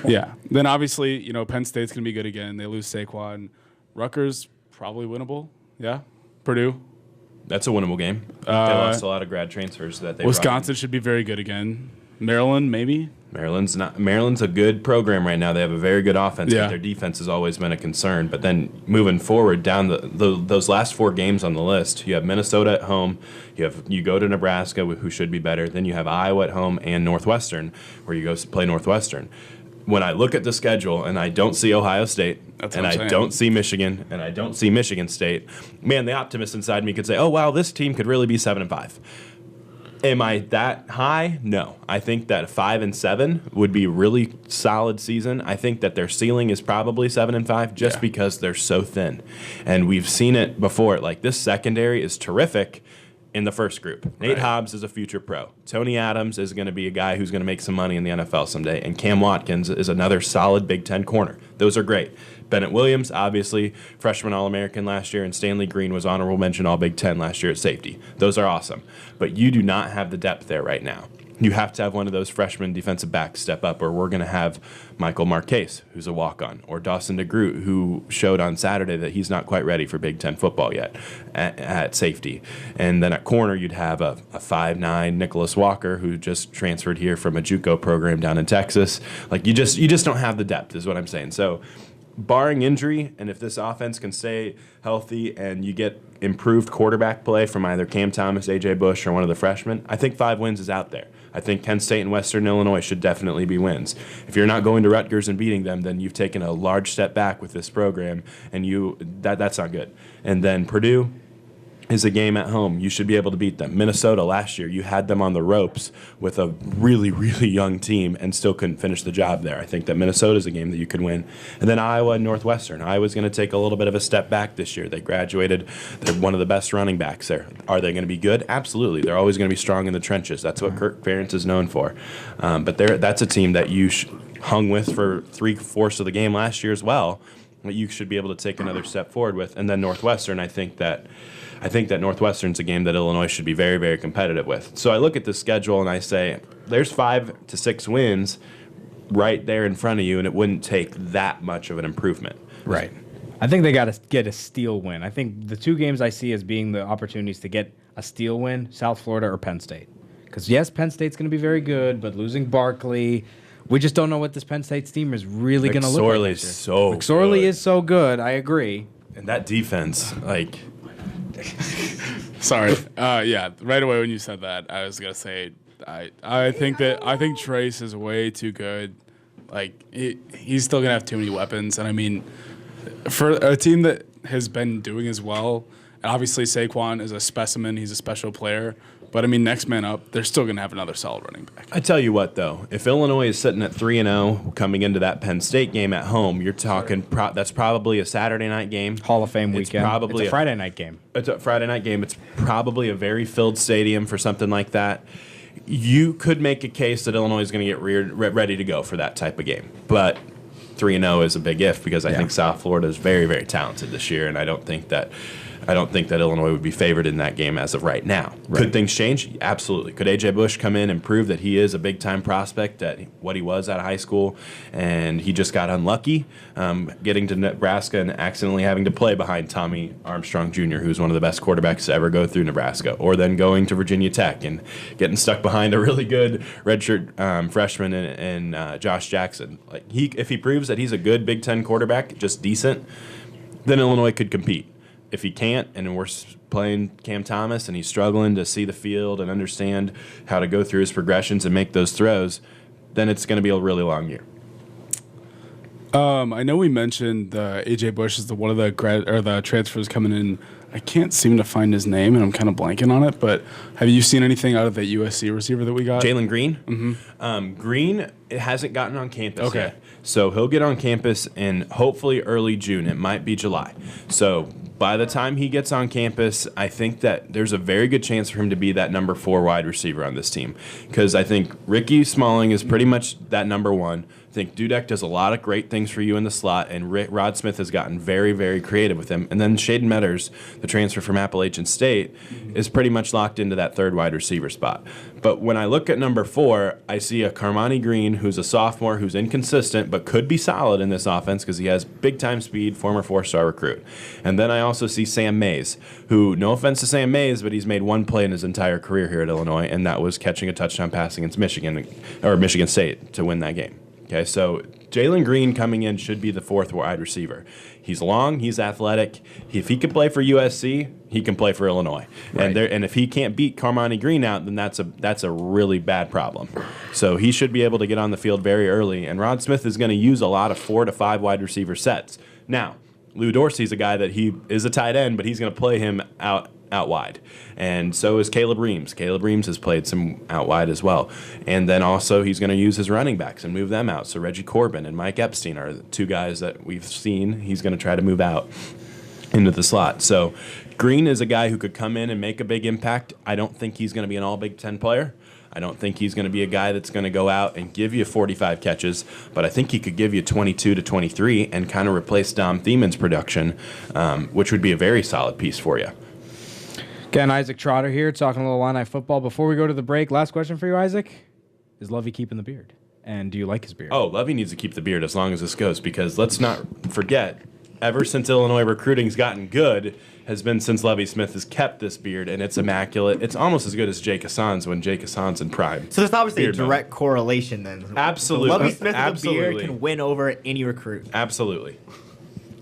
Yeah. Then obviously, Penn State's going to be good again. They lose Saquon. Rutgers, probably winnable. Yeah. Purdue. That's a winnable game. They lost a lot of grad transfers that they Wisconsin should be very good again. Maryland, maybe. Maryland's a good program right now. They have a very good offense, Yeah. but their defense has always been a concern. But then moving forward down those last 4 games on the list, you have Minnesota at home, you go to Nebraska, who should be better. Then you have Iowa at home and Northwestern, where you go play Northwestern. When I look at the schedule and I don't see Ohio State, and I don't see Michigan, and I don't see Michigan State, man, the optimist inside me could say, oh, wow, this team could really be 7-5. Am I that high? No. I think that 5-7 would be a really solid season. I think that their ceiling is probably 7-5 just because they're so thin. And we've seen it before. Like, this secondary is terrific in the first group. Nate Hobbs is a future pro. Tony Adams is going to be a guy who's going to make some money in the NFL someday. And Cam Watkins is another solid Big Ten corner. Those are great. Bennett Williams, obviously, freshman All-American last year, and Stanley Green was honorable mention All-Big Ten last year at safety. Those are awesome. But you do not have the depth there right now. You have to have one of those freshman defensive backs step up, or we're going to have Michael Marquez, who's a walk-on, or Dawson DeGroot, who showed on Saturday that he's not quite ready for Big Ten football yet at safety. And then at corner, you'd have a 5'9" Nicholas Walker, who just transferred here from a JUCO program down in Texas. Like, you just don't have the depth, is what I'm saying. So, barring injury, and if this offense can stay healthy and you get improved quarterback play from either Cam Thomas, A.J. Bush, or one of the freshmen, I think 5 wins is out there. I think Kent State and Western Illinois should definitely be wins. If you're not going to Rutgers and beating them, then you've taken a large step back with this program, and that's not good. And then Purdue is a game at home. You should be able to beat them. Minnesota last year, you had them on the ropes with a really, really young team and still couldn't finish the job there. I think that Minnesota is a game that you could win. And then Iowa and Northwestern. Iowa's going to take a little bit of a step back this year. They graduated. They're one of the best running backs there. Are they going to be good? Absolutely. They're always going to be strong in the trenches. That's what Kirk Ferentz is known for. But that's a team that you hung with for 3/4 of the game last year as well, that you should be able to take another step forward with. And then Northwestern, I think that Northwestern's a game that Illinois should be very, very competitive with. So I look at the schedule and I say, there's 5 to 6 wins right there in front of you, and it wouldn't take that much of an improvement. Right. I think they got to get a steal win. I think the 2 games I see as being the opportunities to get a steal win, South Florida or Penn State. Because, yes, Penn State's going to be very good, but losing Barkley, we just don't know what this Penn State team is really going to look like. McSorley is so good. I agree. And that defense, like... Sorry. Yeah, right away when you said that, I was gonna say I think Trace is way too good. Like he's still gonna have too many weapons, and I mean, for a team that has been doing as well, and obviously Saquon is a specimen. He's a special player. But, I mean, next man up, they're still going to have another solid running back. I tell you what, though. If Illinois is sitting at 3-0 coming into that Penn State game at home, you're talking that's probably a Saturday night game. Hall of Fame weekend. It's a Friday night game. It's a Friday night game. It's probably a very filled stadium for something like that. You could make a case that Illinois is going to get ready to go for that type of game. But 3-0 is a big if, because I think South Florida is very, very talented this year, and I don't think that Illinois would be favored in that game as of right now. Right. Could things change? Absolutely. Could A.J. Bush come in and prove that he is a big-time prospect at what he was out of high school, and he just got unlucky getting to Nebraska and accidentally having to play behind Tommy Armstrong Jr., who's one of the best quarterbacks to ever go through Nebraska, or then going to Virginia Tech and getting stuck behind a really good redshirt freshman in Josh Jackson. Like if he proves that he's a good Big Ten quarterback, just decent, then Illinois could compete. If he can't, and we're playing Cam Thomas and he's struggling to see the field and understand how to go through his progressions and make those throws, then it's going to be a really long year. I know we mentioned AJ Bush is one of the transfers coming in. I can't seem to find his name, and I'm kind of blanking on it. But have you seen anything out of the USC receiver that we got? Jalen Green. Green hasn't gotten on campus Okay. yet, so he'll get on campus in hopefully early June. It might be July. So by the time he gets on campus, I think that there's a very good chance for him to be that number 4 wide receiver on this team, because I think Ricky Smalling is pretty much that number 1. I think Dudek does a lot of great things for you in the slot, and Rod Smith has gotten very, very creative with him. And then Shaden Metters, the transfer from Appalachian State, is pretty much locked into that 3rd wide receiver spot. But when I look at number 4, I see a Carmani Green, who's a sophomore, who's inconsistent, but could be solid in this offense because he has big-time speed, former 4-star recruit. And then I also see Sam Mays, who, no offense to Sam Mays, but he's made one play in his entire career here at Illinois, and that was catching a touchdown pass against Michigan State to win that game. Okay, so Jalen Green coming in should be the 4th wide receiver. He's long, he's athletic. If he can play for USC, he can play for Illinois. Right. And if he can't beat Carmani Green out, then that's a really bad problem. So he should be able to get on the field very early. And Rod Smith is going to use a lot of 4 to 5 wide receiver sets. Now, Lou Dorsey's a guy that he is a tight end, but he's going to play him out wide. And so is Caleb Reams. Caleb Reams has played some out wide as well. And then also he's going to use his running backs and move them out. So Reggie Corbin and Mike Epstein are the 2 guys that we've seen he's going to try to move out into the slot. So Green is a guy who could come in and make a big impact. I don't think he's going to be an all Big Ten player. I don't think he's going to be a guy that's going to go out and give you 45 catches, but I think he could give you 22 to 23 and kind of replace Dom Thieman's production, which would be a very solid piece for you. Again, Isaac Trotter here, talking a little Illini football. Before we go to the break, last question for you, Isaac. Is Lovey keeping the beard? And do you like his beard? Oh, Lovey needs to keep the beard as long as this goes, because let's not forget, ever since Illinois recruiting's gotten good, has been since Lovey Smith has kept this beard, and it's immaculate. It's almost as good as Jake Hassan's when Jake Hassan's in prime. So there's obviously a Beard direct correlation then. Absolutely. So Lovie Smith with a Absolutely. beard can win over any recruit. Absolutely.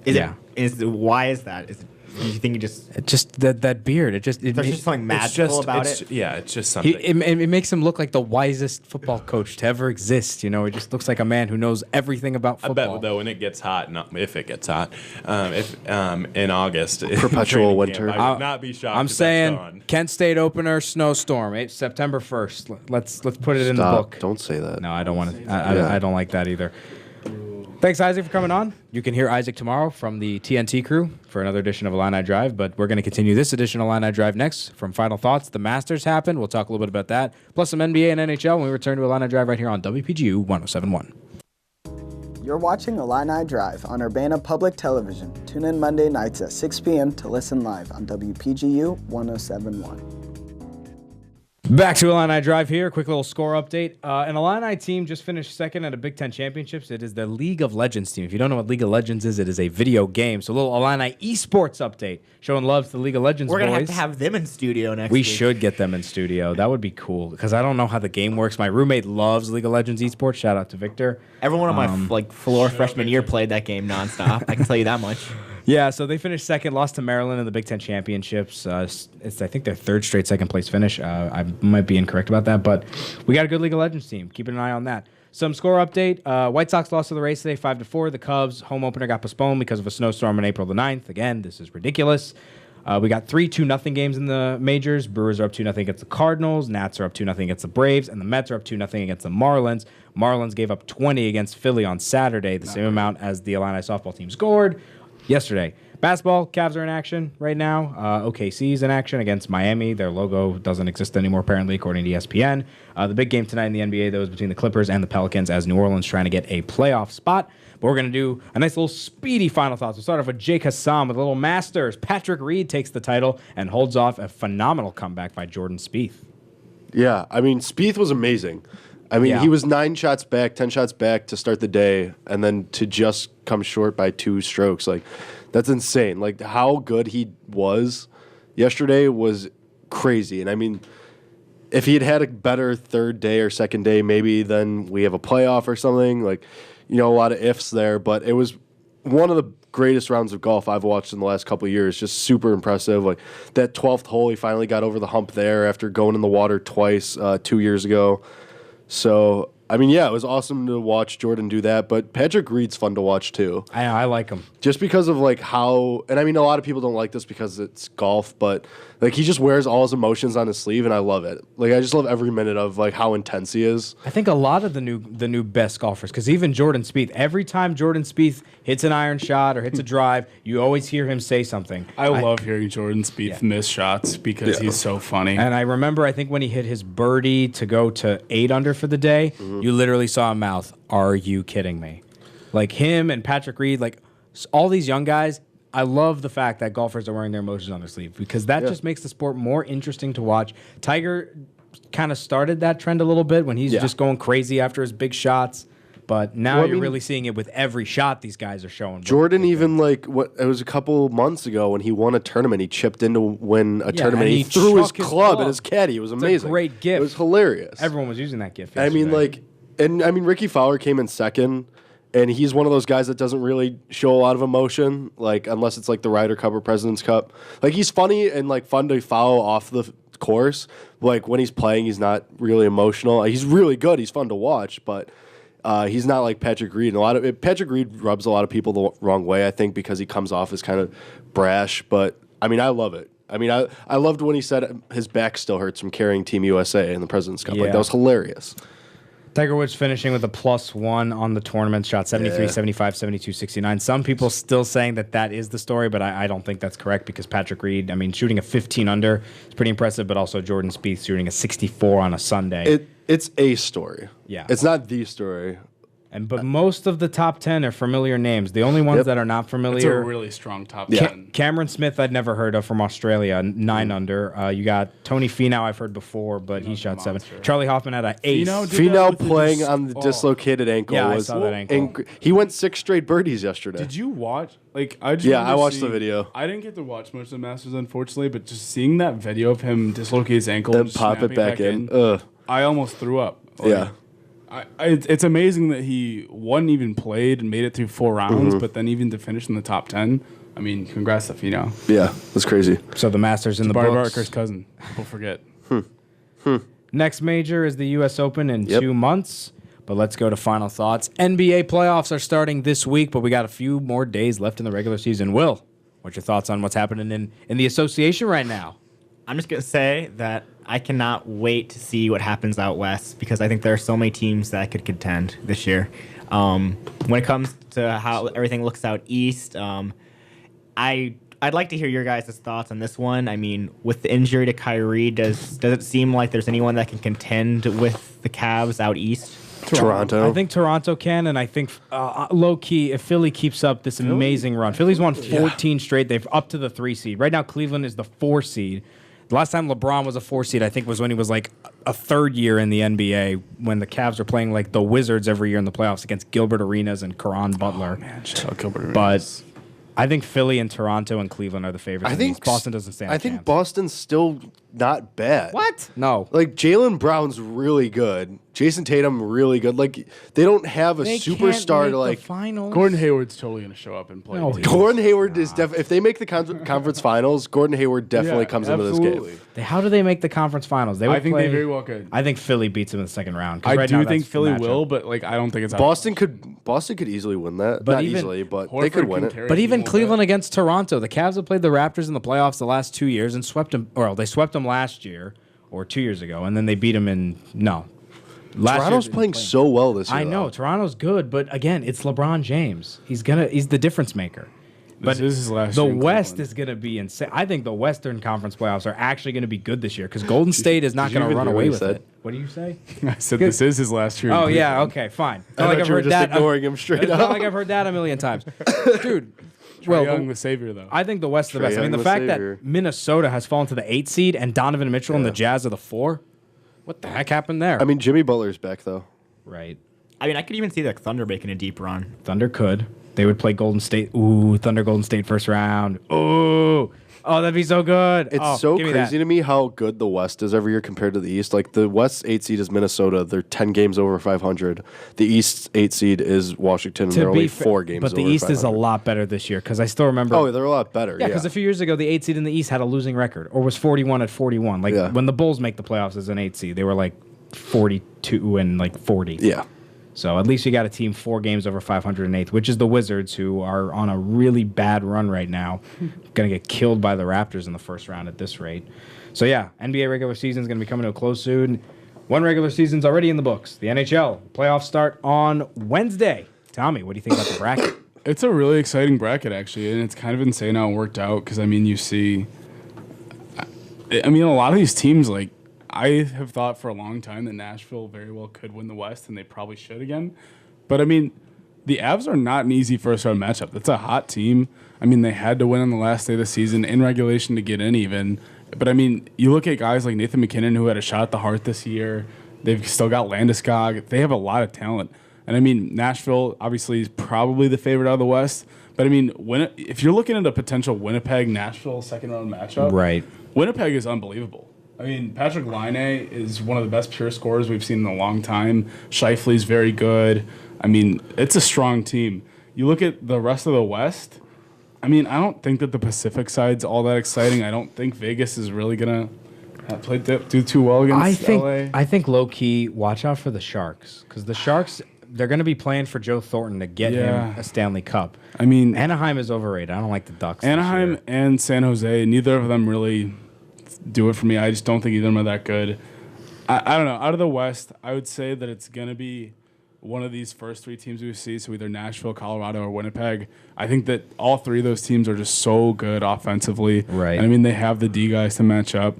Why is that? Do you think he just... It just that beard. There's just something magical about it? Yeah, it's just something. It makes him look like the wisest football coach to ever exist. You know, he just looks like a man who knows everything about I football. bet, though, when it gets hot, if it gets hot, in August, Perpetual training winter. camp, I would not be shocked. I'm if that's saying gone. Kent State opener snowstorm, September 1st. Let's put it in the Stop. book. Don't say that. No, I don't want to. I don't like that either. Thanks, Isaac, for coming on. You can hear Isaac tomorrow from the TNT crew for another edition of Illini Drive, but we're going to continue this edition of Illini Drive next. From Final Thoughts, the Masters happened. We'll talk a little bit about that, plus some NBA and NHL when we return to Illini Drive right here on WPGU 107.1. You're watching Illini Drive on Urbana Public Television. Tune in Monday nights at 6 p.m. to listen live on WPGU 107.1. Back to Illini Drive here. Quick little score update. An Illini team just finished second at a Big Ten Championships. It is the League of Legends team. If you don't know what League of Legends is, it is a video game. So a little Illini esports update. Showing love to the League of Legends We're boys. going to have them in studio next We week. should get them in studio. That would be cool because I don't know how the game works. My roommate loves League of Legends esports. Shout out to Victor. Everyone on my floor freshman year played that game nonstop. I can tell you that much. Yeah, so they finished second, lost to Maryland in the Big Ten Championships. It's, I think, their 3rd straight second-place finish. I might be incorrect about that, but we got a good League of Legends team. Keeping an eye on that. Some score update. White Sox lost to the Rays today, 5-4. The Cubs' home opener got postponed because of a snowstorm on April the 9th. Again, this is ridiculous. We got 3 2-0 games in the majors. Brewers are up 2-0 against the Cardinals. Nats are up 2-0 against the Braves. And the Mets are up 2-0 against the Marlins. Marlins gave up 20 against Philly on Saturday, the same amount as the Illini softball team scored yesterday. Basketball, Cavs are in action right now. OKC's in action against Miami. Their logo doesn't exist anymore, apparently, according to ESPN. The big game tonight in the NBA, though, is between the Clippers and the Pelicans as New Orleans trying to get a playoff spot. But we're going to do a nice little speedy final thoughts. We'll start off with Jake Hassan with a little Masters. Patrick Reed takes the title and holds off a phenomenal comeback by Jordan Spieth. Yeah, I mean, Spieth was amazing. I mean, he was 9 shots back, 10 shots back to start the day, and then to just come short by 2 strokes. Like, that's insane. Like, how good he was yesterday was crazy. And, I mean, if he had had a better 3rd day or 2nd day, maybe then we have a playoff or something. Like, you know, a lot of ifs there. But it was one of the greatest rounds of golf I've watched in the last couple of years. Just super impressive. Like, that 12th hole, he finally got over the hump there after going in the water twice 2 years ago. So I mean, yeah, it was awesome to watch Jordan do that, but Patrick Reed's fun to watch too. I like him. Just because of like how, and I mean, a lot of people don't like this because it's golf, but like he just wears all his emotions on his sleeve, and I love it. Like I just love every minute of like how intense he is. I think a lot of the new best golfers, because even Jordan Spieth, every time Jordan Spieth hits an iron shot or hits a drive, you always hear him say something. I love hearing Jordan Spieth miss shots because he's so funny. And I remember, I think when he hit his birdie to go to 8 under for the day, you literally saw him mouth, "Are you kidding me?" Like him and Patrick Reed, like all these young guys. I love the fact that golfers are wearing their emotions on their sleeve because that just makes the sport more interesting to watch. Tiger kind of started that trend a little bit when he's just going crazy after his big shots. But now you're really seeing it with every shot these guys are showing. Jordan even like it was a couple months ago when he won a tournament. He chipped in to win a tournament. And He threw his club at his caddy. It was amazing. It's a great gift. It was hilarious. Everyone was using that gift. I mean, yesterday. Ricky Fowler came in second, and he's one of those guys that doesn't really show a lot of emotion, like unless it's like the Ryder Cup or President's Cup. Like he's funny and like fun to follow off the course. Like when he's playing, he's not really emotional. He's really good. He's fun to watch, but. He's not like Patrick Reed. And Patrick Reed rubs a lot of people the wrong way, I think, because he comes off as kind of brash. But I mean, I love it. I mean, I loved when he said his back still hurts from carrying Team USA in the President's Cup. Like that was hilarious. Tiger Woods finishing with a +1 on the tournament, shot 73, 75, 72, 69. Some people still saying that is the story, but I don't think that's correct because Patrick Reed, I mean, shooting a 15 under is pretty impressive, but also Jordan Spieth shooting a 64 on a Sunday. It's a story. Yeah. It's not the story. But most of the top 10 are familiar names. The only ones that are not familiar. It's a really strong top 10. Cameron Smith, I'd never heard of from Australia, 9 under. You got Tony Finau, I've heard before, but he shot 7. Charlie Hoffman had an ace. Finau playing on the dislocated ankle. Yeah, I saw that ankle. He went 6 straight birdies yesterday. Did you watch? Like I watched the video. I didn't get to watch much of the Masters, unfortunately, but just seeing that video of him dislocate his ankle Then and pop it back in. I almost threw up. It's amazing that he even played and made it through 4 rounds, but then even to finish in the top 10. I mean, congrats to Finau. Yeah, that's crazy. So the Masters in the Barry books. Barker's cousin. People forget. Next major is the U.S. Open in 2 months. But let's go to final thoughts. NBA playoffs are starting this week, but we got a few more days left in the regular season. Will, what's your thoughts on what's happening in the association right now? I'm just going to say that I cannot wait to see what happens out west because I think there are so many teams that could contend this year. When it comes to how everything looks out east, I'd like to hear your guys' thoughts on this one. I mean, with the injury to Kyrie, does it seem like there's anyone that can contend with the Cavs out east? Toronto. I think Toronto can, and I think low-key, if Philly keeps up this amazing run. Philly's won 14 straight. They've up to the 3 seed. Right now, Cleveland is the 4 seed. The last time LeBron was a 4 seed, I think, was when he was like a third year in the NBA when the Cavs were playing like the Wizards every year in the playoffs against Gilbert Arenas and Caron Butler. Oh, man, shout out Gilbert Arenas. But I think Philly and Toronto and Cleveland are the favorites. I think Boston doesn't stand a I think chance. Boston's still not bad. What? No. Like Jaylen Brown's really good. Jason Tatum really good. Like they don't have a They superstar can't to make like. the finals. Gordon Hayward's totally going to show up and play. No, the team. Gordon Hayward is definitely. If they make the conference finals, Gordon Hayward definitely comes into this game. How do they make the conference finals? I think they very well could. I think Philly beats them in the second round. 'cause I right do now think that's Philly the matchup. will, but like I don't think it's Boston could easily win that. But Not even- easily, but Horford they could can win it. carry But the even team a little Cleveland bit. against Toronto, the Cavs have played the Raptors in the playoffs the last 2 years and swept them. Or they swept them last year or 2 years ago, and then they beat them in Last Toronto's year, playing so well this year. I know though. Toronto's good, but again, it's LeBron James. He's the difference maker. This is his last the year in West Cleveland. is going to be insane. I think the Western Conference playoffs are actually going to be good this year because Golden State is not did you going to even run hear what away he with said? it. What do you say? I said this is his last year. in Oh yeah, Cleveland. okay, fine. I thought you were just ignoring him straight It's not up. like I've heard that a million times, dude. Trae Young, the savior, though. I think the West is the Trae best. I mean, Young, the the fact savior. that Minnesota has fallen to the 8 seed and Donovan Mitchell and the Jazz are the 4. What the heck happened there? I mean, Jimmy Butler's back though. right. I mean, I could even see the Thunder making a deep run. Thunder could. They would play Golden State. Ooh, Thunder Golden State first round. Ooh. Oh, that'd be so good. It's so crazy to me how good the West is every year compared to the East. Like the West's 8 seed is Minnesota; they're 10 games over 500. The East's 8 seed is Washington; and they're only 4 games. But the over East 500. is a lot better this year because I still remember. Oh, they're a lot better. Yeah, because a few years ago, the 8 seed in the East had a losing record or was 41 at 41. Like when the Bulls make the playoffs as an 8 seed, they were like 42 and like 40. Yeah. So at least you got a team 4 games over 508th, which is the Wizards, who are on a really bad run right now. Going to get killed by the Raptors in the first round at this rate. So yeah, NBA regular season is going to be coming to a close soon. One regular season's already in the books. The NHL playoffs start on Wednesday. Tommy, what do you think about the bracket? It's a really exciting bracket, actually, and it's kind of insane how it worked out because, I mean, you see, a lot of these teams, like, I have thought for a long time that Nashville very well could win the West, and they probably should again. But, I mean, the Avs are not an easy first-round matchup. That's a hot team. I mean, they had to win on the last day of the season in regulation to get in even. But, I mean, you look at guys like Nathan McKinnon, who had a shot at the Hart this year. They've still got Landeskog. They have a lot of talent. And, I mean, Nashville obviously is probably the favorite out of the West. But, I mean, if you're looking at a potential Winnipeg-Nashville second-round matchup, Right. Winnipeg is unbelievable. I mean, Patrick Laine is one of the best pure scorers we've seen in a long time. Scheifele's very good. I mean, it's a strong team. You look at the rest of the West, I mean, I don't think that the Pacific side's all that exciting. I don't think Vegas is really going to do too well against LA. I think low-key, watch out for the Sharks. Because the Sharks, they're going to be playing for Joe Thornton to get him a Stanley Cup. I mean, Anaheim is overrated. I don't like the Ducks. Anaheim and San Jose, neither of them really do it for me. I just don't think either of them are that good. I don't know. Out of the West, I would say that it's going to be one of these first 3 teams we see, so either Nashville, Colorado, or Winnipeg. I think that all 3 of those teams are just so good offensively. Right. And, I mean, they have the D guys to match up.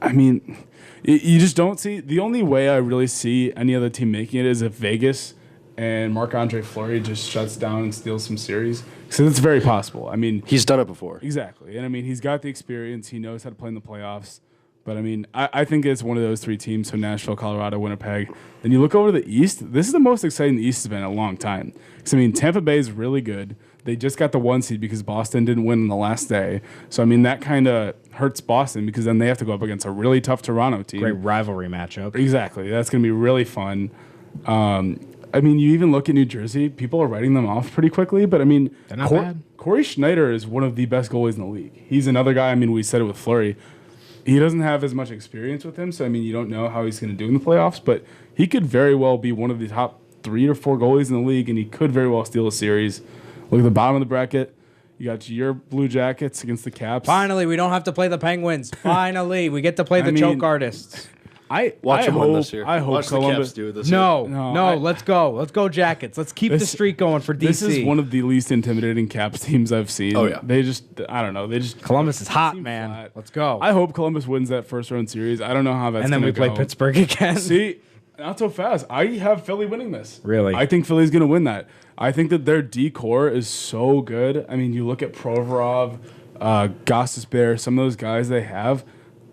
I mean, you just don't see – the only way I really see any other team making it is if Vegas and Marc-Andre Fleury just shuts down and steals some series. So that's very possible. I mean, He's done it before. exactly. And I mean, he's got the experience. He knows how to play in the playoffs. But I mean, I think it's one of those 3 teams, so Nashville, Colorado, Winnipeg. Then you look over the East. This is the most exciting the East has been in a long time. Because I mean, Tampa Bay is really good. They just got the 1 seed because Boston didn't win on the last day. So I mean, that kind of hurts Boston because then they have to go up against a really tough Toronto team. Great rivalry matchup. Exactly. That's going to be really fun. I mean, you even look at New Jersey, people are writing them off pretty quickly, but I mean, They're not bad. Corey Schneider is one of the best goalies in the league. He's another guy, I mean, we said it with Fleury. He doesn't have as much experience with him, so I mean, you don't know how he's going to do in the playoffs, but he could very well be one of the top 3 or 4 goalies in the league, and he could very well steal a series. Look at the bottom of the bracket. You got your Blue Jackets against the Caps. Finally, we don't have to play the Penguins. Finally, we get to play the choke artists. Watch him win this year. I hope Watch the Columbus Caps do it this year. No, let's go. Let's go Jackets. Let's keep the streak going for DC. This is one of the least intimidating Caps teams I've seen. Oh, yeah. They just, I don't know. Columbus is hot, seem man. flat. Let's go. I hope Columbus wins that first round series. I don't know how that's and then gonna we play go. Pittsburgh again. See, not so fast. I have Philly winning this. Really? I think Philly's going to win that. I think that their D core is so good. I mean, you look at Provorov, Gostisbehere, some of those guys they have.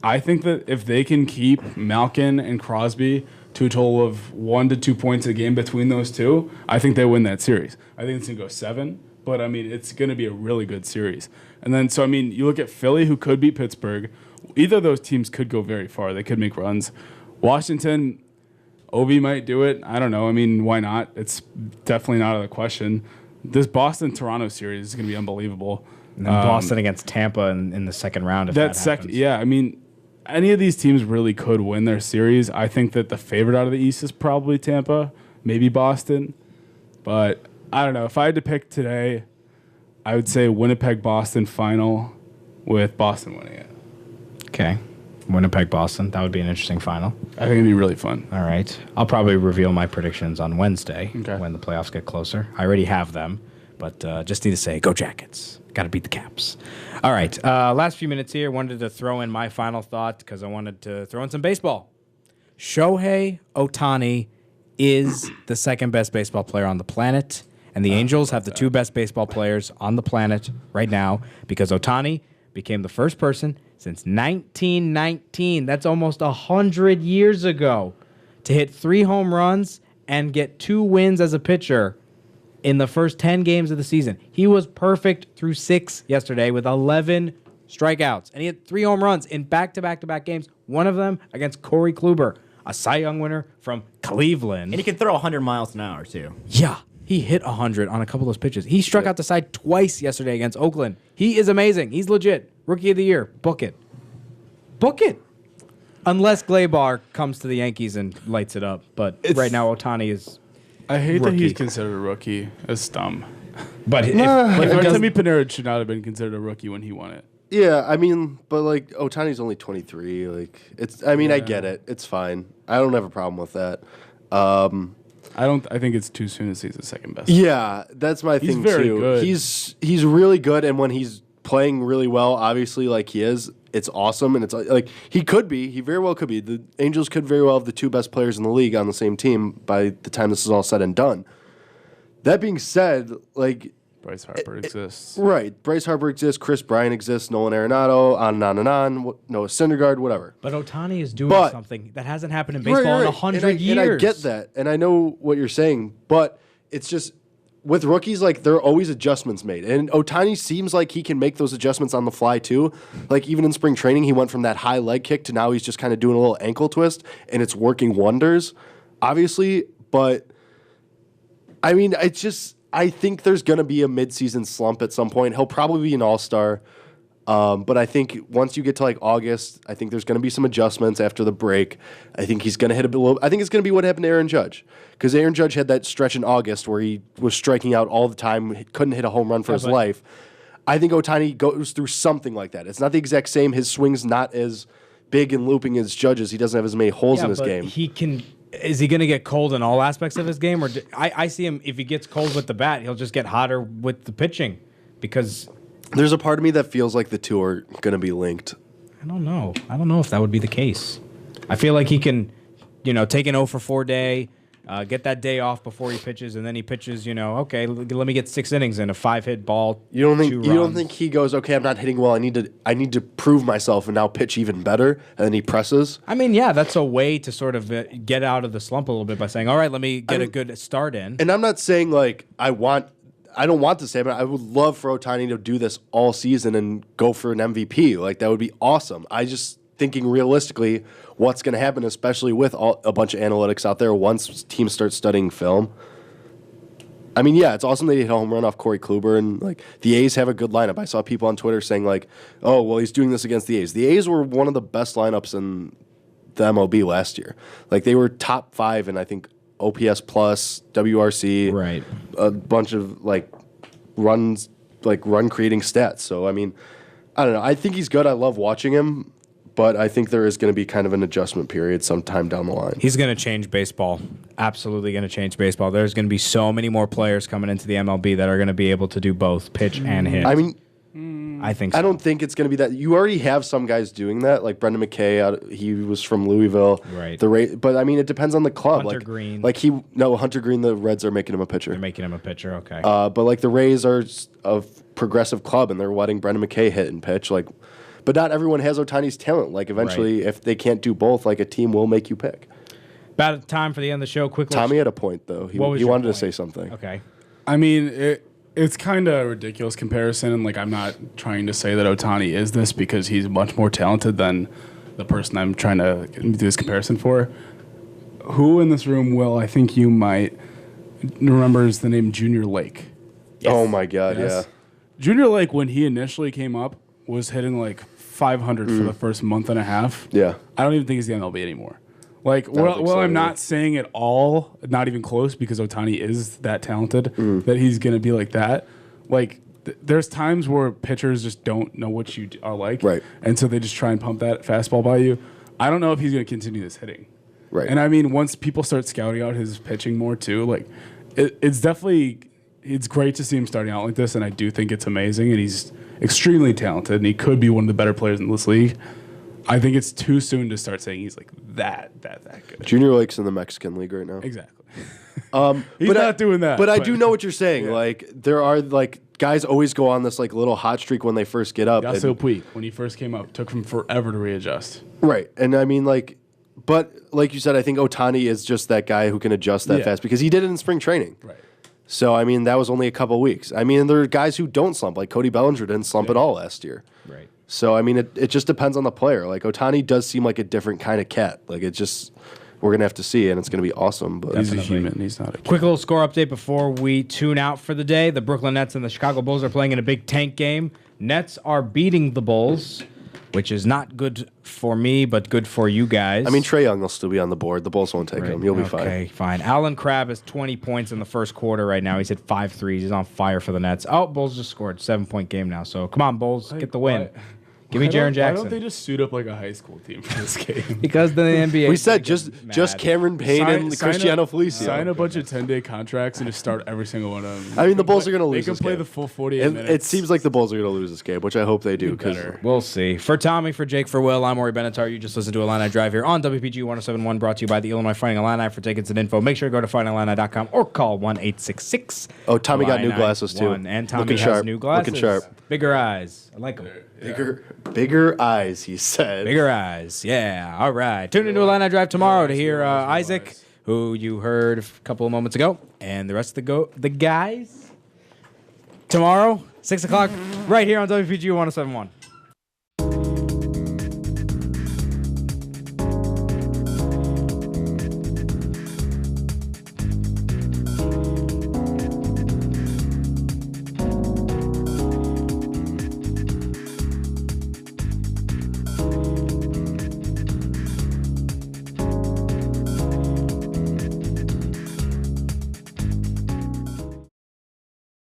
I think that if they can keep Malkin and Crosby to a total of 1 to 2 points a game between those two, I think they win that series. I think it's going to go 7, but I mean, it's going to be a really good series. And then, so I mean, you look at Philly, who could beat Pittsburgh. Either of those teams could go very far. They could make runs. Washington, Ovi might do it. I don't know. I mean, why not? It's definitely not out of the question. This Boston-Toronto series is going to be unbelievable. And then Boston against Tampa in the second round. If that happens. Yeah, I mean, any of these teams really could win their series. I think that the favorite out of the East is probably Tampa, maybe Boston. But I don't know. If I had to pick today, I would say Winnipeg-Boston final with Boston winning it. Okay. Winnipeg-Boston. That would be an interesting final. I think it'd be really fun. All right. I'll probably reveal my predictions on Wednesday Okay. when the playoffs get closer. I already have them, but just need to say, go Jackets. Got to beat the Caps. All right. Last few minutes here. Wanted to throw in my final thought because I wanted to throw in some baseball. Shohei Ohtani is the second best baseball player on the planet, and the Angels have the 2 best baseball players on the planet right now because Ohtani became the first person since 1919, that's almost 100 years ago, to hit 3 home runs and get 2 wins as a pitcher in the first 10 games of the season. He was perfect through 6 yesterday with 11 strikeouts, and he had 3 home runs in back-to-back-to-back games, one of them against Corey Kluber, a Cy Young winner from Cleveland. And he can throw 100 miles an hour, too. Yeah, he hit 100 on a couple of those pitches. He struck out the side twice yesterday against Oakland. He is amazing. He's legit. Rookie of the year. Book it. Book it. Unless Glaber comes to the Yankees and lights it up. But right now, Ohtani is. I hate that rookie. he's considered a rookie. It's dumb. But if Artemi Panarin should not have been considered a rookie when he won it. Yeah, I mean, but like Ohtani's only 23. Like it's. I mean, I get it. It's fine. I don't have a problem with that. I think it's too soon to say he's the second best. Yeah, that's my thing very too. good. He's really good, and when he's playing really well, obviously like he is, it's awesome, and it's like he very well could be. The Angels could very well have the two best players in the league on the same team by the time this is all said and done. That being said, like Bryce Harper exists. right, Bryce Harper exists, Chris Bryant exists, Nolan Arenado, on and on and on, Noah Syndergaard, whatever. But Ohtani is doing But- something that hasn't happened in baseball in 100 years. And I get that, and I know what you're saying, but it's just with rookies, like there are always adjustments made, and Ohtani seems like he can make those adjustments on the fly too. Like even in spring training, he went from that high leg kick to now he's just kind of doing a little ankle twist, and it's working wonders, obviously. But I mean, it's just I think there's gonna be a midseason slump at some point. He'll probably be an all-star. But I think once you get to like August, I think there's going to be some adjustments after the break. I think he's going to hit a little. I think it's going to be what happened to Aaron Judge, because Aaron Judge had that stretch in August where he was striking out all the time, couldn't hit a home run for his life. I think Ohtani goes through something like that. It's not the exact same. His swing's not as big and looping as Judge's. He doesn't have as many holes in his game. He can. Is he going to get cold in all aspects of his game, or I see him if he gets cold with the bat, he'll just get hotter with the pitching, because. There's a part of me that feels like the two are going to be linked. I don't know. I don't know if that would be the case. I feel like he can, take an 0 for 4 day, get that day off before he pitches, and then he pitches. Okay, let me get 6 innings in a 5-hit ball. You don't think he goes, okay, I'm not hitting well. I need to prove myself and now pitch even better, and then he presses. I mean, yeah, that's a way to sort of get out of the slump a little bit by saying, all right, let me get a good start in. And I'm not saying like I don't want to say, but I would love for Ohtani to do this all season and go for an MVP. Like that would be awesome. I just thinking realistically, what's going to happen, especially with a bunch of analytics out there once teams start studying film. I mean, yeah, it's awesome that he hit a home run off Corey Kluber, and like the A's have a good lineup. I saw people on Twitter saying like, "Oh, well, he's doing this against the A's." The A's were one of the best lineups in the MLB last year. Like they were top 5 in I think OPS plus, WRC, right? A bunch of like run creating stats. So I mean, I don't know. I think he's good. I love watching him, but I think there is going to be kind of an adjustment period sometime down the line. He's going to change baseball. Absolutely going to change baseball. There's going to be so many more players coming into the MLB that are going to be able to do both pitch and hit. I mean, I think so. I don't think it's going to be that. You already have some guys doing that, like Brendan McKay. He was from Louisville, right? But I mean, it depends on the club. Hunter Green, Hunter Green. The Reds are making him a pitcher. They're making him a pitcher. Okay. But like the Rays are a progressive club, and they're letting Brendan McKay hit and pitch. Like, but not everyone has Ohtani's talent. Like eventually, if they can't do both, like a team will make you pick. About time for the end of the show. Quickly, Tommy had a point though. He wanted to say something. Okay. I mean, it's kind of a ridiculous comparison, and like I'm not trying to say that Ohtani is this because he's much more talented than the person I'm trying to do this comparison for. Who in this room I think you might remembers the name Junior Lake? Yes. Oh my God, yes. Yeah. Junior Lake, when he initially came up, was hitting like 500 for the first month and a half. Yeah. I don't even think he's the MLB anymore. Like, I'm not saying at all, not even close, because Ohtani is that talented, that he's going to be like that. Like, there's times where pitchers just don't know what you are like. Right. And so they just try and pump that fastball by you. I don't know if he's going to continue this hitting. Right. And I mean, once people start scouting out his pitching more too, like, it's definitely, it's great to see him starting out like this, and I do think it's amazing, and he's extremely talented, and he could be one of the better players in this league. I think it's too soon to start saying he's like that good. Junior Lake's in the Mexican League right now. Exactly. He's not doing that. But I do know what you're saying. Yeah. Like there are like guys always go on this like little hot streak when they first get up. Yasiel Puig, when he first came up, took him forever to readjust. Right, and I mean like, but like you said, I think Ohtani is just that guy who can adjust that fast because he did it in spring training. Right. So I mean that was only a couple weeks. I mean there are guys who don't slump, like Cody Bellinger didn't slump at all last year. Right. So, I mean, it just depends on the player. Like, Ohtani does seem like a different kind of cat. Like, we're going to have to see, and it's going to be awesome. But he's a human. He's not a cat. Quick little score update before we tune out for the day. The Brooklyn Nets and the Chicago Bulls are playing in a big tank game. Nets are beating the Bulls which is not good for me, but good for you guys. I mean, Trae Young will still be on the board. The Bulls won't take him. You'll be fine. Okay, fine. Alan Crabb has 20 points in the first quarter right now. He's hit 5 threes. He's on fire for the Nets. Oh, Bulls just scored. 7-point game now. So come on, Bulls, get the win. Give me Jaren Jackson. Why don't they just suit up like a high school team for this game? Because the NBA. We said just Cameron Payne and Cristiano Felicio. Sign a bunch of 10-day contracts and just start every single one of them. I mean, the Bulls are going to lose. They can this play game. the full 48 minutes. It seems like the Bulls are going to lose this game, which I hope they do. Because We'll see. For Tommy, for Jake, for Will, I'm Ori Benatar. You just listened to Illini Drive here on WPGU 107.1, brought to you by the Illinois Fighting Illini. For tickets and info, make sure to go to fightingillini.com or call 1-866. Oh, Tommy got new glasses too. And Tommy Looking has sharp. new glasses. Looking sharp. Bigger eyes. I like them. Bigger eyes, he said. Bigger eyes. Yeah. All right. Tune into Illini Drive tomorrow to hear Isaac, who you heard a couple of moments ago, and the rest of the guys tomorrow, 6 o'clock, right here on WPGU 107.1.